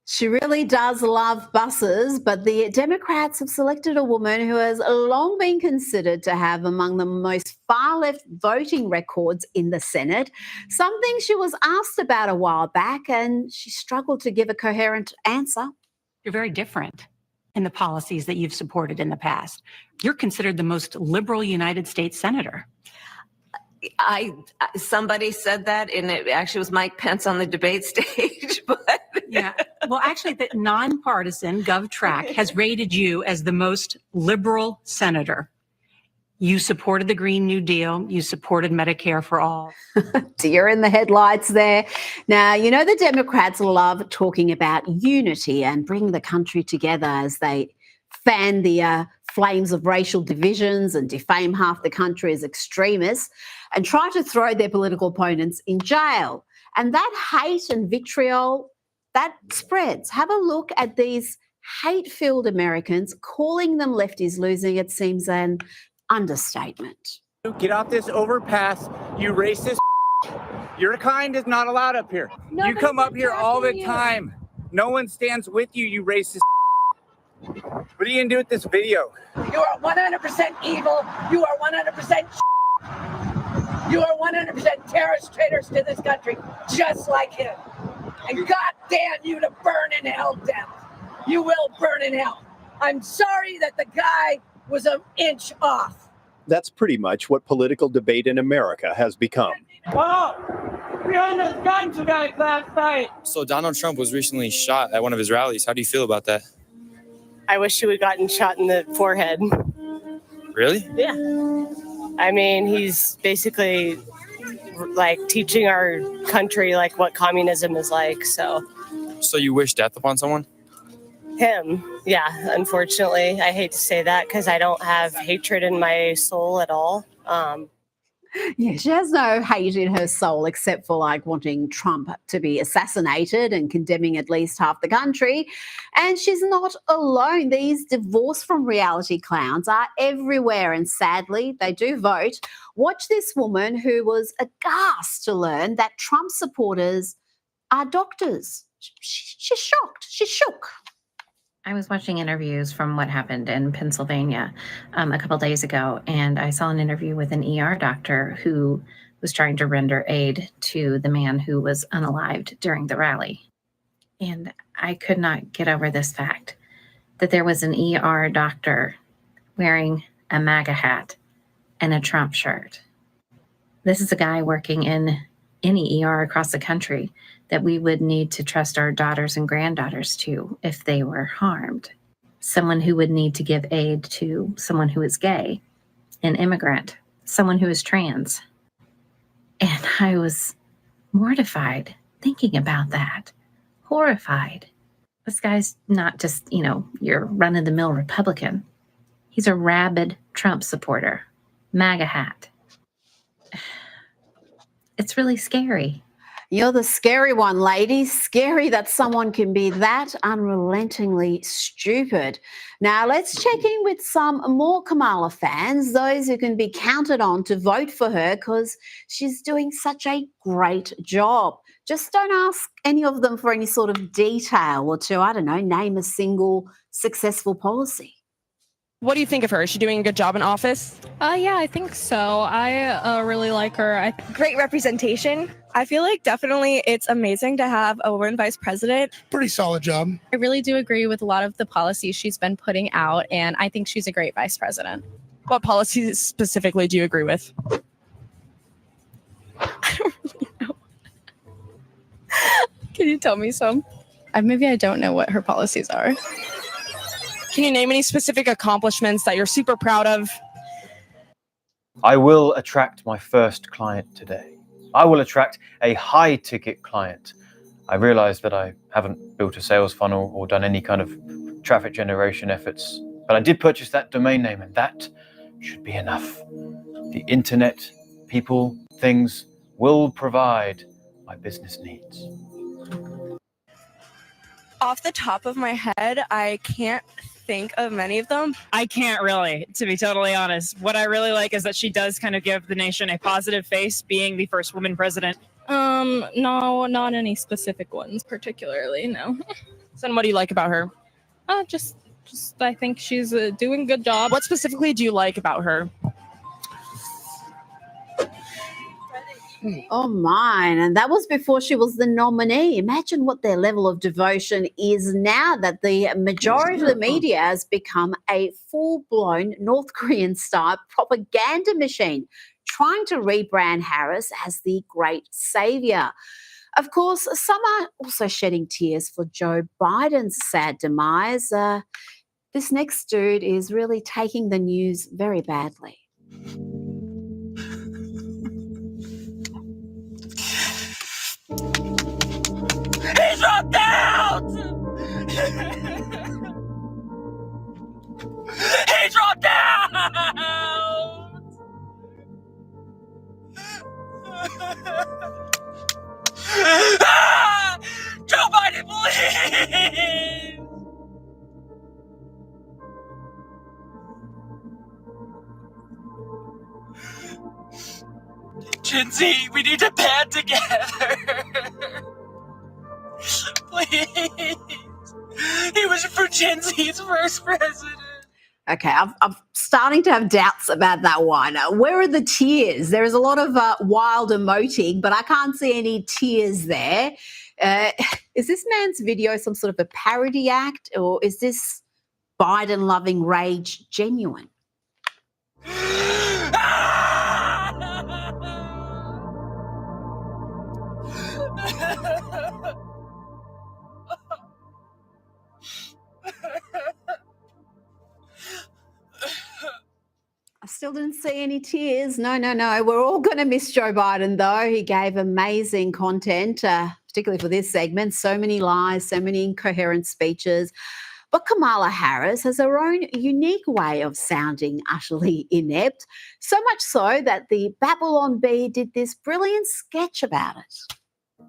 Speaker 1: She really does love buses, but the Democrats have selected a woman who has long been considered to have among the most far-left voting records in the Senate, something she was asked about a while back and she struggled to give a coherent answer.
Speaker 10: You're very different in the policies that you've supported in the past. You're considered the most liberal United States senator.
Speaker 7: Somebody said that, and it actually was Mike Pence on the debate stage. But
Speaker 10: yeah, well, actually, the nonpartisan GovTrack has rated you as the most liberal senator. You supported the Green New Deal. You supported Medicare for all.
Speaker 1: Deer in the headlights there. Now, you know, the Democrats love talking about unity and bringing the country together as they fan the flames of racial divisions and defame half the country as extremists and try to throw their political opponents in jail. And that hate and vitriol, that spreads. Have a look at these hate-filled Americans. Calling them lefties losing, it seems an understatement.
Speaker 24: Get off this overpass, you racist. Your kind is not allowed up here. You come up here all the time. No one stands with you, you racist. What are you gonna do with this video?
Speaker 25: You are 100% evil. You are 100%. You are 100% terrorist traitors to this country, just like him. And God damn you to burn in hell, death. You will burn in hell. I'm sorry that the guy was an inch off.
Speaker 26: That's pretty much what political debate in America has become.
Speaker 25: Whoa! We almost got you guys last night.
Speaker 27: So Donald Trump was recently shot at one of his rallies. How do you feel about that?
Speaker 28: I wish he would have gotten shot in the forehead.
Speaker 27: Really?
Speaker 28: Yeah. I mean, he's basically like teaching our country like what communism is like. So
Speaker 27: you wish death upon someone?
Speaker 28: him, yeah, unfortunately. I hate to say that because I don't have hatred in my soul at all.
Speaker 1: Yeah, she has no hate in her soul except for like wanting Trump to be assassinated and condemning at least half the country. And she's not alone. These divorce from reality clowns are everywhere, and sadly, they do vote. Watch this woman who was aghast to learn that Trump supporters are doctors. She's shocked. She's shook.
Speaker 8: I was watching interviews from what happened in Pennsylvania a couple days ago, and I saw an interview with an ER doctor who was trying to render aid to the man who was unalived during the rally. And I could not get over this fact that there was an ER doctor wearing a MAGA hat and a Trump shirt. This is a guy working in any ER across the country that we would need to trust our daughters and granddaughters to if they were harmed. Someone who would need to give aid to someone who is gay, an immigrant, someone who is trans. And I was mortified thinking about that, horrified. This guy's not just, your run-of-the-mill Republican. He's a rabid Trump supporter, MAGA hat. It's really scary.
Speaker 1: You're the scary one, ladies. Scary that someone can be that unrelentingly stupid. Now, let's check in with some more Kamala fans, those who can be counted on to vote for her because she's doing such a great job. Just don't ask any of them for any sort of detail or to, name a single successful policy.
Speaker 11: What do you think of her? Is she doing a good job in office?
Speaker 12: Yeah, I think so. I really like her. Great representation. I feel like definitely it's amazing to have a woman vice president.
Speaker 13: Pretty solid job.
Speaker 12: I really do agree with a lot of the policies she's been putting out, and I think she's a great vice president.
Speaker 11: What policies specifically do you agree with?
Speaker 12: I don't really know. Can you tell me some? Maybe I don't know what her policies are.
Speaker 11: Can you name any specific accomplishments that you're super proud of?
Speaker 14: I will attract my first client today. I will attract a high-ticket client. I realize that I haven't built a sales funnel or done any kind of traffic generation efforts, but I did purchase that domain name, and that should be enough. The internet, people, things will provide my business needs.
Speaker 12: Off the top of my head, I can't think of many of them.
Speaker 11: I can't really, to be totally honest. What I really like is that she does kind of give the nation a positive face, being the first woman president.
Speaker 12: No, not any specific ones particularly, no.
Speaker 11: So what do you like about her?
Speaker 12: Just I think she's doing a good job.
Speaker 11: What specifically do you like about her?
Speaker 1: Oh, mine. And that was before she was the nominee. Imagine what their level of devotion is now that the majority of the media has become a full-blown North Korean-style propaganda machine, trying to rebrand Harris as the great savior. Of course, some are also shedding tears for Joe Biden's sad demise. This next dude is really taking the news very badly.
Speaker 16: He dropped out! He dropped out! Joe Biden, please! Gen Z, we need to band together. Please. He was for Gen Z's first president.
Speaker 1: Okay, I'm starting to have doubts about that one. Where are the tears? There is a lot of wild emoting, but I can't see any tears there. Is this man's video some sort of a parody act, or is this Biden-loving rage genuine? I still didn't see any tears. No. We're all going to miss Joe Biden, though. He gave amazing content, particularly for this segment. So many lies, so many incoherent speeches. But Kamala Harris has her own unique way of sounding utterly inept, so much so that the Babylon Bee did this brilliant sketch about it.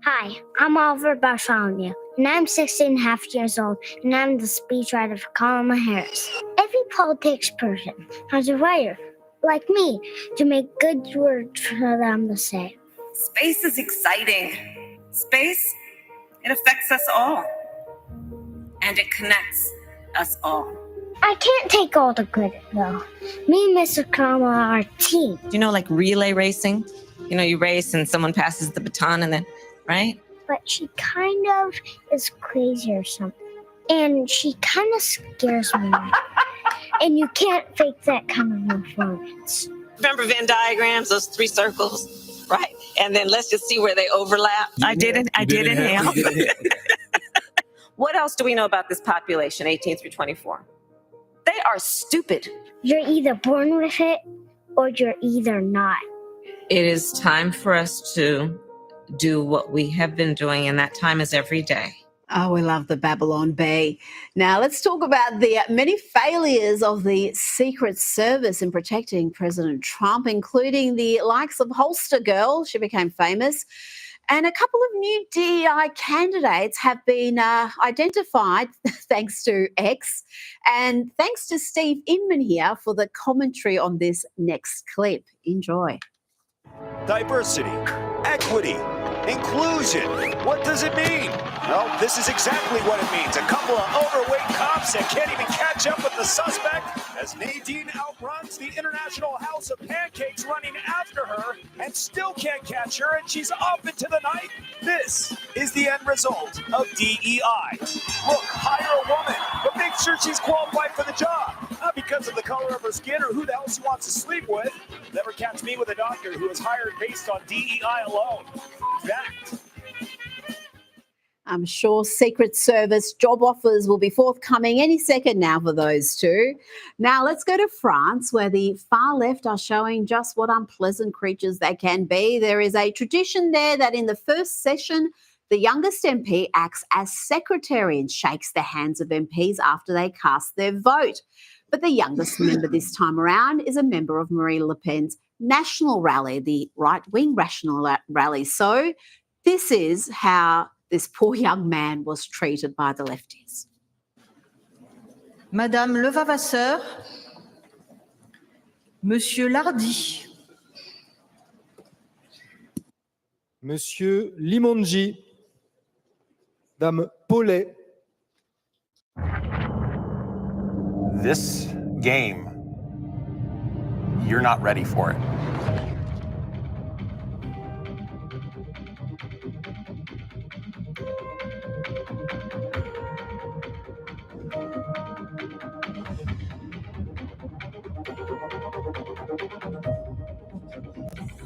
Speaker 19: Hi, I'm Oliver Bartholomew, and I'm 16 and a half years old, and I'm the speechwriter for Kamala Harris. Every politics person has a writer, like me, to make good words for them to say.
Speaker 7: Space is exciting. Space, it affects us all. And it connects
Speaker 9: us all.
Speaker 19: I can't take all the credit, though. Me and Mr. Kama are a team.
Speaker 7: Do you know, like relay racing? You know, you race and someone passes the baton and then, right?
Speaker 19: But she kind of is crazy or something. And she kind of scares me. And you can't fake that kind of performance.
Speaker 9: Remember Venn diagrams, those 3 circles, right? And then let's just see where they overlap. I did inhale. What else do we know about this population, 18 through 24? They are stupid.
Speaker 19: You're either born with it or you're either not.
Speaker 7: It is time for us to do what we have been doing, and that time is every day.
Speaker 1: Oh, we love the Babylon Bee. Now, let's talk about the many failures of the Secret Service in protecting President Trump, including the likes of Holster Girl. She became famous. And a couple of new DEI candidates have been identified thanks to X. And thanks to Steve Inman here for the commentary on this next clip. Enjoy.
Speaker 2: Diversity, equity, inclusion. What does it mean? Well, this is exactly what it means. A couple of overweight cops that can't even catch up with the suspect as Nadine outruns the International House of Pancakes running after her and still can't catch her, and she's off into the night. This is the end result of DEI. Look, hire a woman, but make sure she's qualified for the job. Not because of the color of her skin or who the hell she wants to sleep with. Never catch me with a doctor who is hired based on DEI alone. Fact.
Speaker 1: I'm sure Secret Service job offers will be forthcoming any second now for those two. Now let's go to France, where the far left are showing just what unpleasant creatures they can be. There is a tradition there that in the first session, the youngest MP acts as secretary and shakes the hands of MPs after they cast their vote. But the youngest member this time around is a member of Marine Le Pen's national rally, the right-wing national rally. So this is how this poor young man was treated by the lefties.
Speaker 3: Madame Levavasseur, Monsieur Lardy,
Speaker 13: Monsieur Limongi, Dame Paulet.
Speaker 15: This game, you're not ready for it.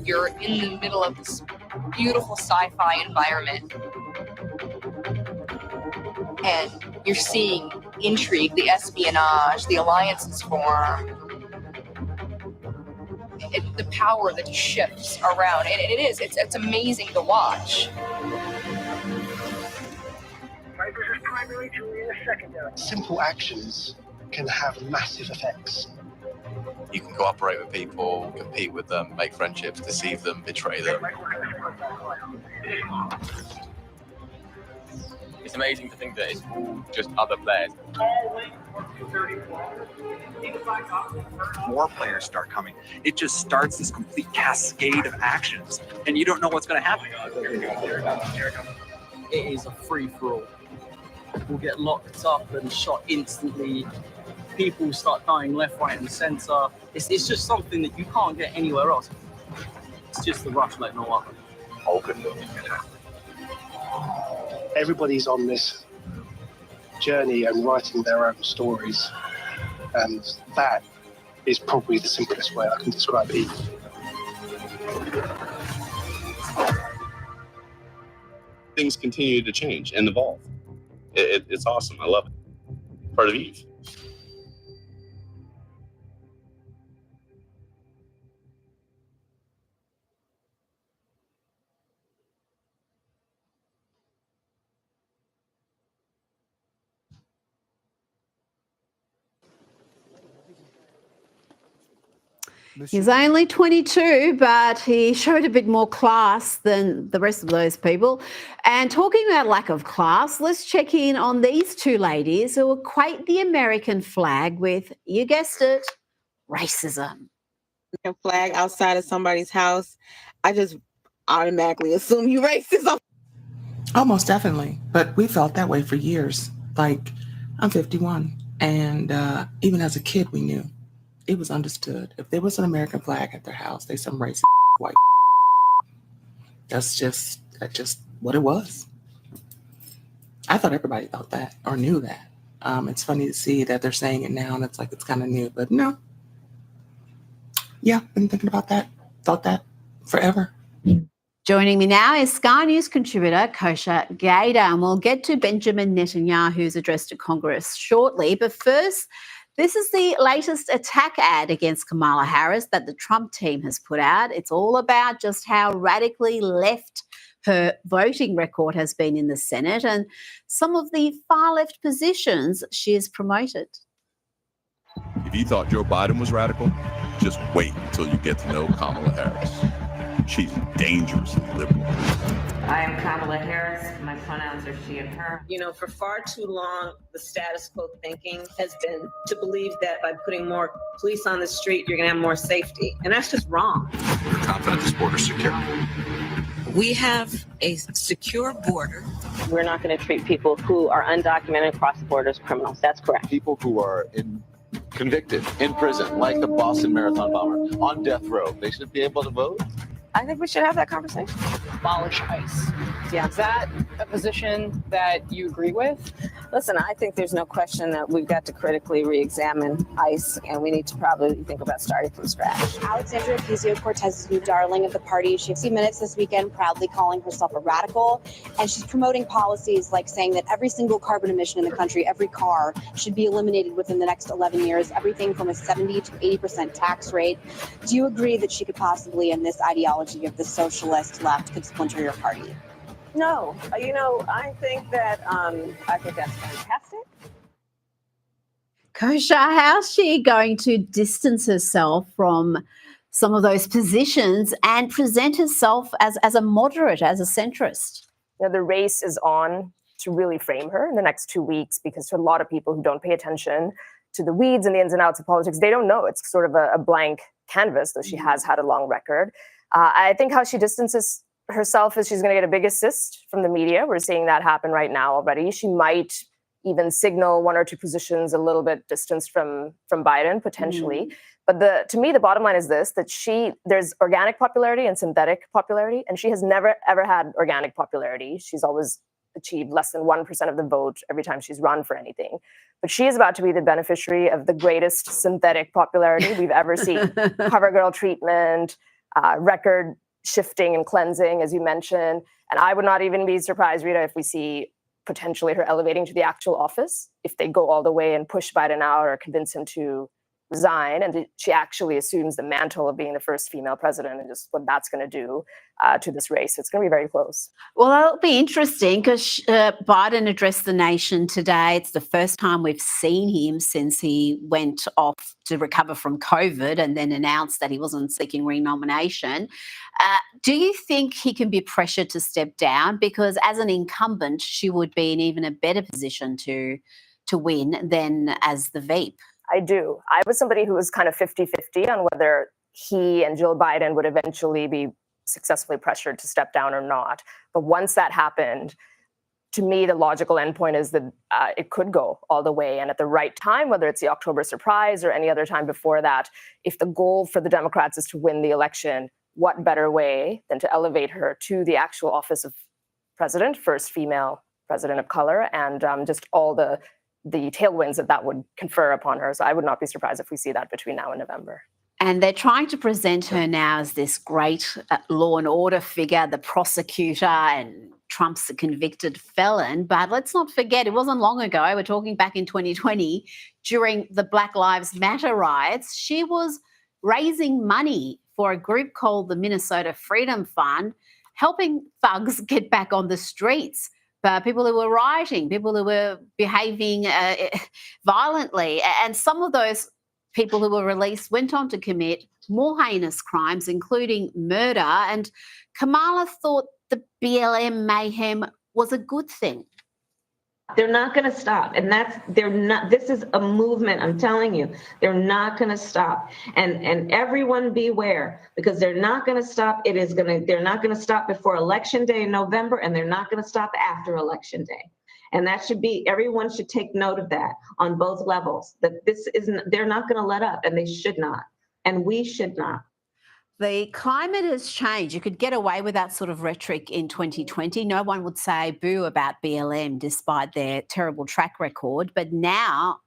Speaker 17: You're in the middle of this beautiful sci-fi environment, and you're seeing intrigue, the espionage, the alliances form, the power that shifts around, and it's amazing to watch.
Speaker 20: Simple actions can have massive effects.
Speaker 21: You can cooperate with people, compete with them, make friendships, deceive them, betray them.
Speaker 22: It's amazing to think that it's all just other players.
Speaker 29: More players start coming. It just starts this complete cascade of actions, and you don't know what's going to happen.
Speaker 30: It is a free-for-all. We'll get locked up and shot instantly. People start dying left, right, and centre. It's just something that you can't get anywhere else. It's just the rush like no other.
Speaker 20: Everybody's on this journey and writing their own stories, and that is probably the simplest way I can describe it.
Speaker 21: Things continue to change and evolve. It's awesome. I love it. Part of Eve.
Speaker 1: He's only 22, but he showed a bit more class than the rest of those people. And talking about lack of class, let's check in on these two ladies who equate the American flag with, you guessed it, racism.
Speaker 31: A flag outside of somebody's house, I just automatically assume you racism.
Speaker 32: Oh, most definitely. But we felt that way for years. Like, I'm 51.
Speaker 31: And even as a kid, we knew. It was understood. If there was an American flag at their house, they some racist white. That's just what it was. I thought everybody thought that or knew that. It's funny to see that they're saying it now and it's like it's kind of new, but no. Yeah, been thinking about that, thought that forever.
Speaker 1: Joining me now is Sky News contributor Kosha Gader, and we'll get to Benjamin Netanyahu's address to Congress shortly. But first, this is the latest attack ad against Kamala Harris that the Trump team has put out. It's all about just how radically left her voting record has been in the Senate and some of the far left positions she has promoted.
Speaker 4: If you thought Joe Biden was radical, just wait until you get to know Kamala Harris. She's dangerously liberal.
Speaker 7: I am Kamala Harris. My pronouns are she and her.
Speaker 9: You know, for far too long, the status quo thinking has been to believe that by putting more police on the street, you're going to have more safety. And that's just wrong.
Speaker 4: We're confident this border's secure.
Speaker 9: We have a secure border. We're not going to treat people who are undocumented across the border as criminals. That's correct.
Speaker 21: People who are convicted in prison, like the Boston Marathon bomber, on death row, they should be able to vote.
Speaker 9: I think we should have that conversation.
Speaker 17: Abolish ICE.
Speaker 9: Yeah.
Speaker 17: Is that a position that you agree with?
Speaker 9: Listen, I think there's no question that we've got to critically re-examine ICE, and we need to probably think about starting from scratch.
Speaker 5: Alexandria Ocasio-Cortez's new darling of the party. She 60 Minutes this weekend proudly calling herself a radical, and she's promoting policies like saying that every single carbon emission in the country, every car, should be eliminated within the next 11 years, everything from a 70 to 80% tax rate. Do you agree that she could possibly, in this ideology of the socialist left, could splinter your party?
Speaker 9: No, you know, I think that's fantastic.
Speaker 1: Kosha, how's she going to distance herself from some of those positions and present herself as a moderate, as a centrist?
Speaker 6: You know, the race is on to really frame her in the next 2 weeks, because for a lot of people who don't pay attention to the weeds and the ins and outs of politics, they don't know. It's sort of a blank canvas, though she has had a long record. I think how she distances herself is she's going to get a big assist from the media. We're seeing that happen right now already. She might even signal one or two positions a little bit distanced from Biden, potentially. But to me, the bottom line is this, that there's organic popularity and synthetic popularity, and she has never, ever had organic popularity. She's always achieved less than 1% of the vote every time she's run for anything. But she is about to be the beneficiary of the greatest synthetic popularity we've ever seen. CoverGirl treatment, record shifting and cleansing, as you mentioned. And I would not even be surprised, Rita, if we see potentially her elevating to the actual office, if they go all the way and push Biden out or convince him to resign, and she actually assumes the mantle of being the first female president, and just what that's going to do to this race. It's going to be very close.
Speaker 1: Well, that'll be interesting because Biden addressed the nation today. It's the first time we've seen him since he went off to recover from COVID and then announced that he wasn't seeking re-nomination. Do you think he can be pressured to step down? Because as an incumbent, she would be in even a better position to win than as the VP.
Speaker 6: I do. I was somebody who was kind of 50-50 on whether he and Jill Biden would eventually be successfully pressured to step down or not. But once that happened, to me, the logical endpoint is that it could go all the way. And at the right time, whether it's the October surprise or any other time before that, if the goal for the Democrats is to win the election, what better way than to elevate her to the actual office of president, first female president of color, and just all the tailwinds that would confer upon her. So I would not be surprised if we see that between now and November.
Speaker 1: And they're trying to present her now as this great law and order figure, the prosecutor, and Trump's a convicted felon. But let's not forget, it wasn't long ago, we're talking back in 2020, during the Black Lives Matter riots, she was raising money for a group called the Minnesota Freedom Fund, helping thugs get back on the streets. People who were rioting, people who were behaving violently. And some of those people who were released went on to commit more heinous crimes, including murder. And Kamala thought the BLM mayhem was a good thing.
Speaker 7: They're not going to stop. And this is a movement. I'm telling you, they're not going to stop. And everyone beware, because they're not going to stop. They're not going to stop before Election Day in November, and they're not going to stop after Election Day.
Speaker 8: And that should be, everyone should take note of that on both levels, that this isn't, they're not going to let up, and they should not. And we should not.
Speaker 1: The climate has changed. You could get away with that sort of rhetoric in 2020. No one would say boo about BLM despite their terrible track record. But now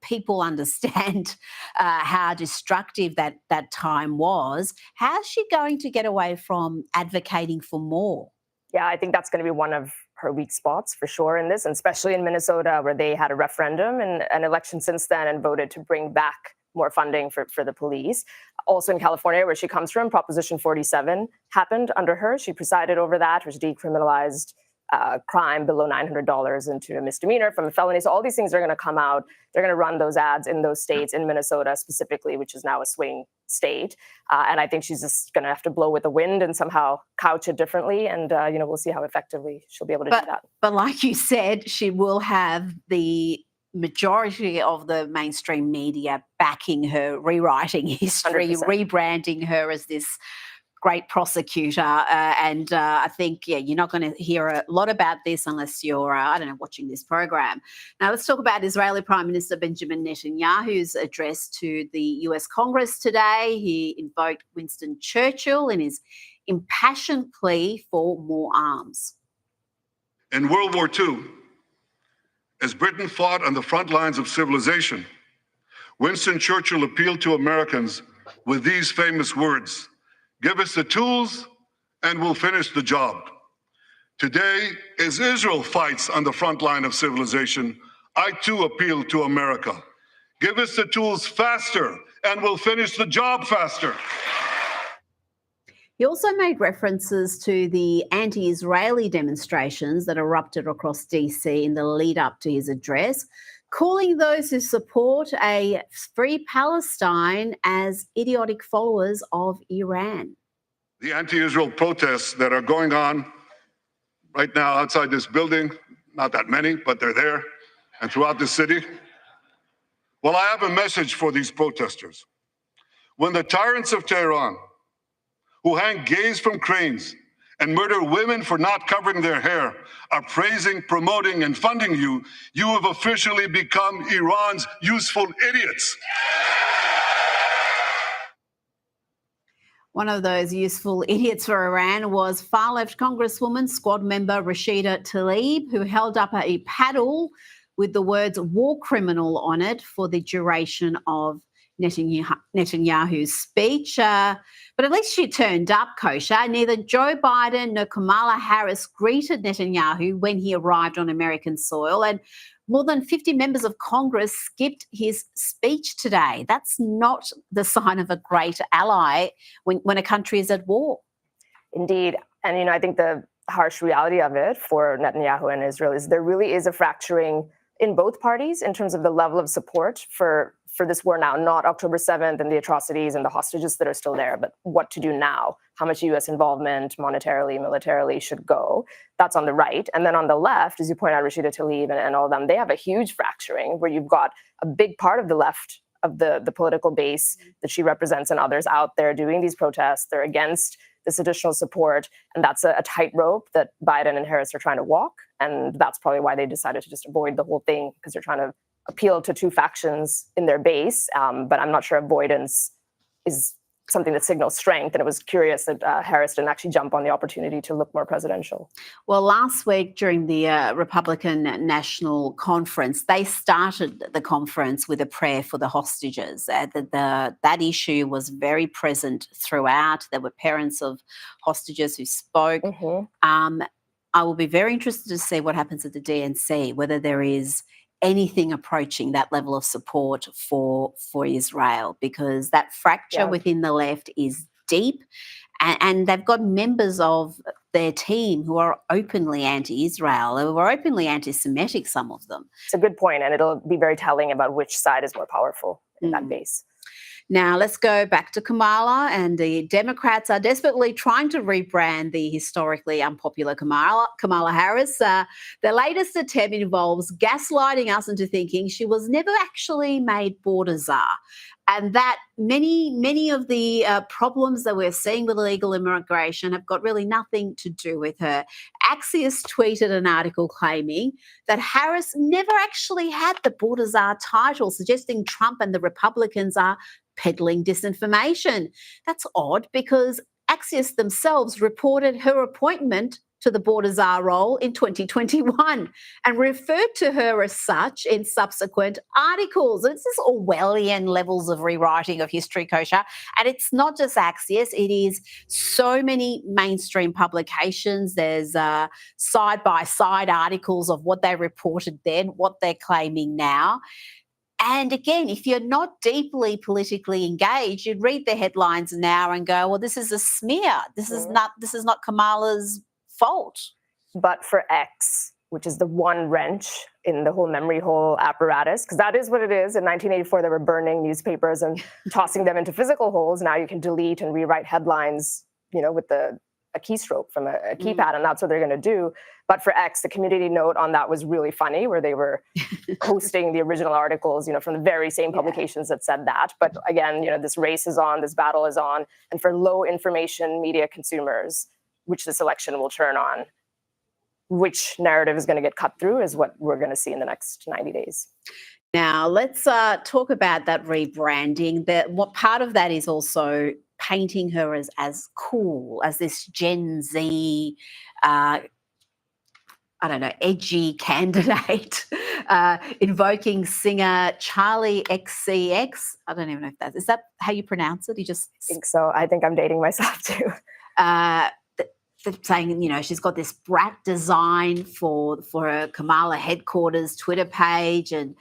Speaker 1: people understand how destructive that time was. How's she going to get away from advocating for more?
Speaker 6: Yeah, I think that's going to be one of her weak spots for sure in this, and especially in Minnesota, where they had a referendum and an election since then and voted to bring back more funding for the police. Also in California, where she comes from, Proposition 47 happened under her. She presided over that, which decriminalized crime below $900 into a misdemeanor from a felony. So all these things are going to come out. They're going to run those ads in those states, in Minnesota specifically, which is now a swing state. And I think she's just going to have to blow with the wind and somehow couch it differently. And, we'll see how effectively she'll be able to do that.
Speaker 1: But like you said, she will have the majority of the mainstream media backing her, rewriting history,
Speaker 6: 100%.
Speaker 1: rebranding her as this great prosecutor. And I think, you're not going to hear a lot about this unless you're, watching this program. Now, let's talk about Israeli Prime Minister Benjamin Netanyahu's address to the US Congress today. He invoked Winston Churchill in his impassioned plea for more arms.
Speaker 10: In World War II, as Britain fought on the front lines of civilization, Winston Churchill appealed to Americans with these famous words: "Give us the tools and we'll finish the job." Today, as Israel fights on the front line of civilization, I too appeal to America. Give us the tools faster and we'll finish the job faster.
Speaker 1: He also made references to the anti-Israeli demonstrations that erupted across DC in the lead up to his address, calling those who support a free Palestine as idiotic followers of Iran.
Speaker 10: The anti-Israel protests that are going on right now outside this building, not that many, but they're there, and throughout the city. Well, I have a message for these protesters. When the tyrants of Tehran, who hang gays from cranes and murder women for not covering their hair, are praising, promoting, and funding you, you have officially become Iran's useful idiots.
Speaker 1: One of those useful idiots for Iran was far-left Congresswoman, squad member Rashida Tlaib, who held up a paddle with the words "war criminal" on it for the duration of Netanyahu's speech. But at least she turned up kosher. Neither Joe Biden nor Kamala Harris greeted Netanyahu when he arrived on American soil, and more than 50 members of Congress skipped his speech today. That's not the sign of a great ally when a country is at war.
Speaker 6: Indeed. And, I think the harsh reality of it for Netanyahu and Israel is there really is a fracturing in both parties in terms of the level of support for this war now, not October 7th and the atrocities and the hostages that are still there, but what to do now, how much U.S. involvement monetarily, militarily should go. That's on the right. And then on the left, as you point out, Rashida Tlaib and all of them, they have a huge fracturing where you've got a big part of the left of the political base that she represents and others out there doing these protests. They're against this additional support. And that's a tightrope that Biden and Harris are trying to walk. And that's probably why they decided to just avoid the whole thing, because they're trying to appeal to two factions in their base. But I'm not sure avoidance is something that signals strength. And it was curious that Harris didn't actually jump on the opportunity to look more presidential.
Speaker 1: Well, last week during the Republican National Conference, they started the conference with a prayer for the hostages. That issue was very present throughout. There were parents of hostages who spoke. I will be very interested to see what happens at the DNC, whether there is anything approaching that level of support for Israel, because that fracture within the left is deep, and they've got members of their team who are openly anti-Israel, who are openly anti-Semitic, some of them.
Speaker 6: It's a good point, and it'll be very telling about which side is more powerful in that base.
Speaker 1: Now, let's go back to Kamala, and the Democrats are desperately trying to rebrand the historically unpopular Kamala Harris. Their latest attempt involves gaslighting us into thinking she was never actually made border czar, and that many of the problems that we're seeing with illegal immigration have got really nothing to do with her. Axios tweeted an article claiming that Harris never actually had the border czar title, suggesting Trump and the Republicans are peddling disinformation. That's odd because Axios themselves reported her appointment to the border czar role in 2021 and referred to her as such in subsequent articles. This is Orwellian levels of rewriting of history, Kosha. And it's not just Axios, it is so many mainstream publications. There's side-by-side articles of what they reported then, what they're claiming now. And again, if you're not deeply politically engaged, you'd read the headlines now and go, well, this is a smear. This is not Kamala's fault.
Speaker 6: But for X, which is the one wrench in the whole memory hole apparatus, because that is what it is. In 1984, they were burning newspapers and tossing them into physical holes. Now you can delete and rewrite headlines, with a keystroke from a keypad, and that's what they're going to do. But for X, the community note on that was really funny, where they were posting the original articles, from the very same publications that said that. But again, this race is on, this battle is on, and for low information media consumers, which this election will turn on, which narrative is going to get cut through is what we're going to see in the next 90 days.
Speaker 1: Now, let's talk about that rebranding. What part of that is also painting her as cool, as this Gen Z, edgy candidate, invoking singer Charlie XCX. I don't even know if is that how you pronounce it? You just
Speaker 6: think so. I think I'm dating myself too.
Speaker 1: Saying, she's got this brat design for her Kamala headquarters Twitter page, and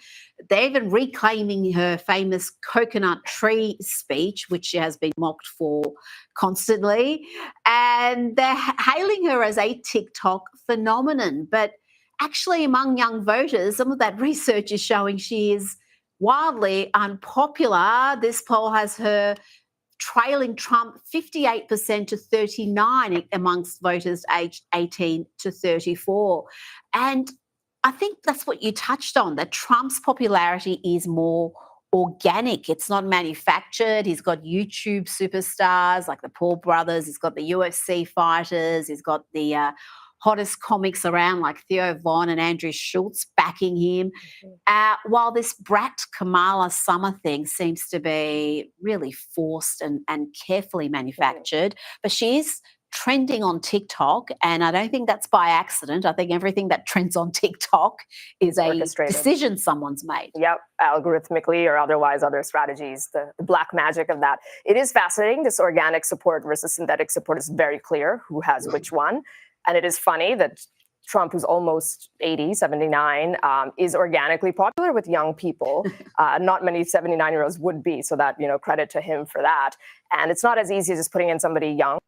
Speaker 1: they're even reclaiming her famous coconut tree speech, which she has been mocked for constantly, and they're hailing her as a TikTok phenomenon. But actually, among young voters, some of that research is showing she is wildly unpopular. This poll has her trailing Trump 58% to 39% amongst voters aged 18 to 34. And I think that's what you touched on, that Trump's popularity is more organic. It's not manufactured. He's got YouTube superstars like the Paul brothers. He's got the UFC fighters. He's got the hottest comics around like Theo Von and Andrew Schultz backing him. While this brat Kamala Summer thing seems to be really forced and carefully manufactured, but she is trending on TikTok, and I don't think that's by accident. I think everything that trends on TikTok is a decision someone's made.
Speaker 6: Yep, algorithmically or otherwise, other strategies, the black magic of that. It is fascinating. This organic support versus synthetic support is very clear who has which one. And it is funny that Trump, who's almost 80, 79, is organically popular with young people. Not many 79-year-olds would be, so that, credit to him for that. And it's not as easy as just putting in somebody young.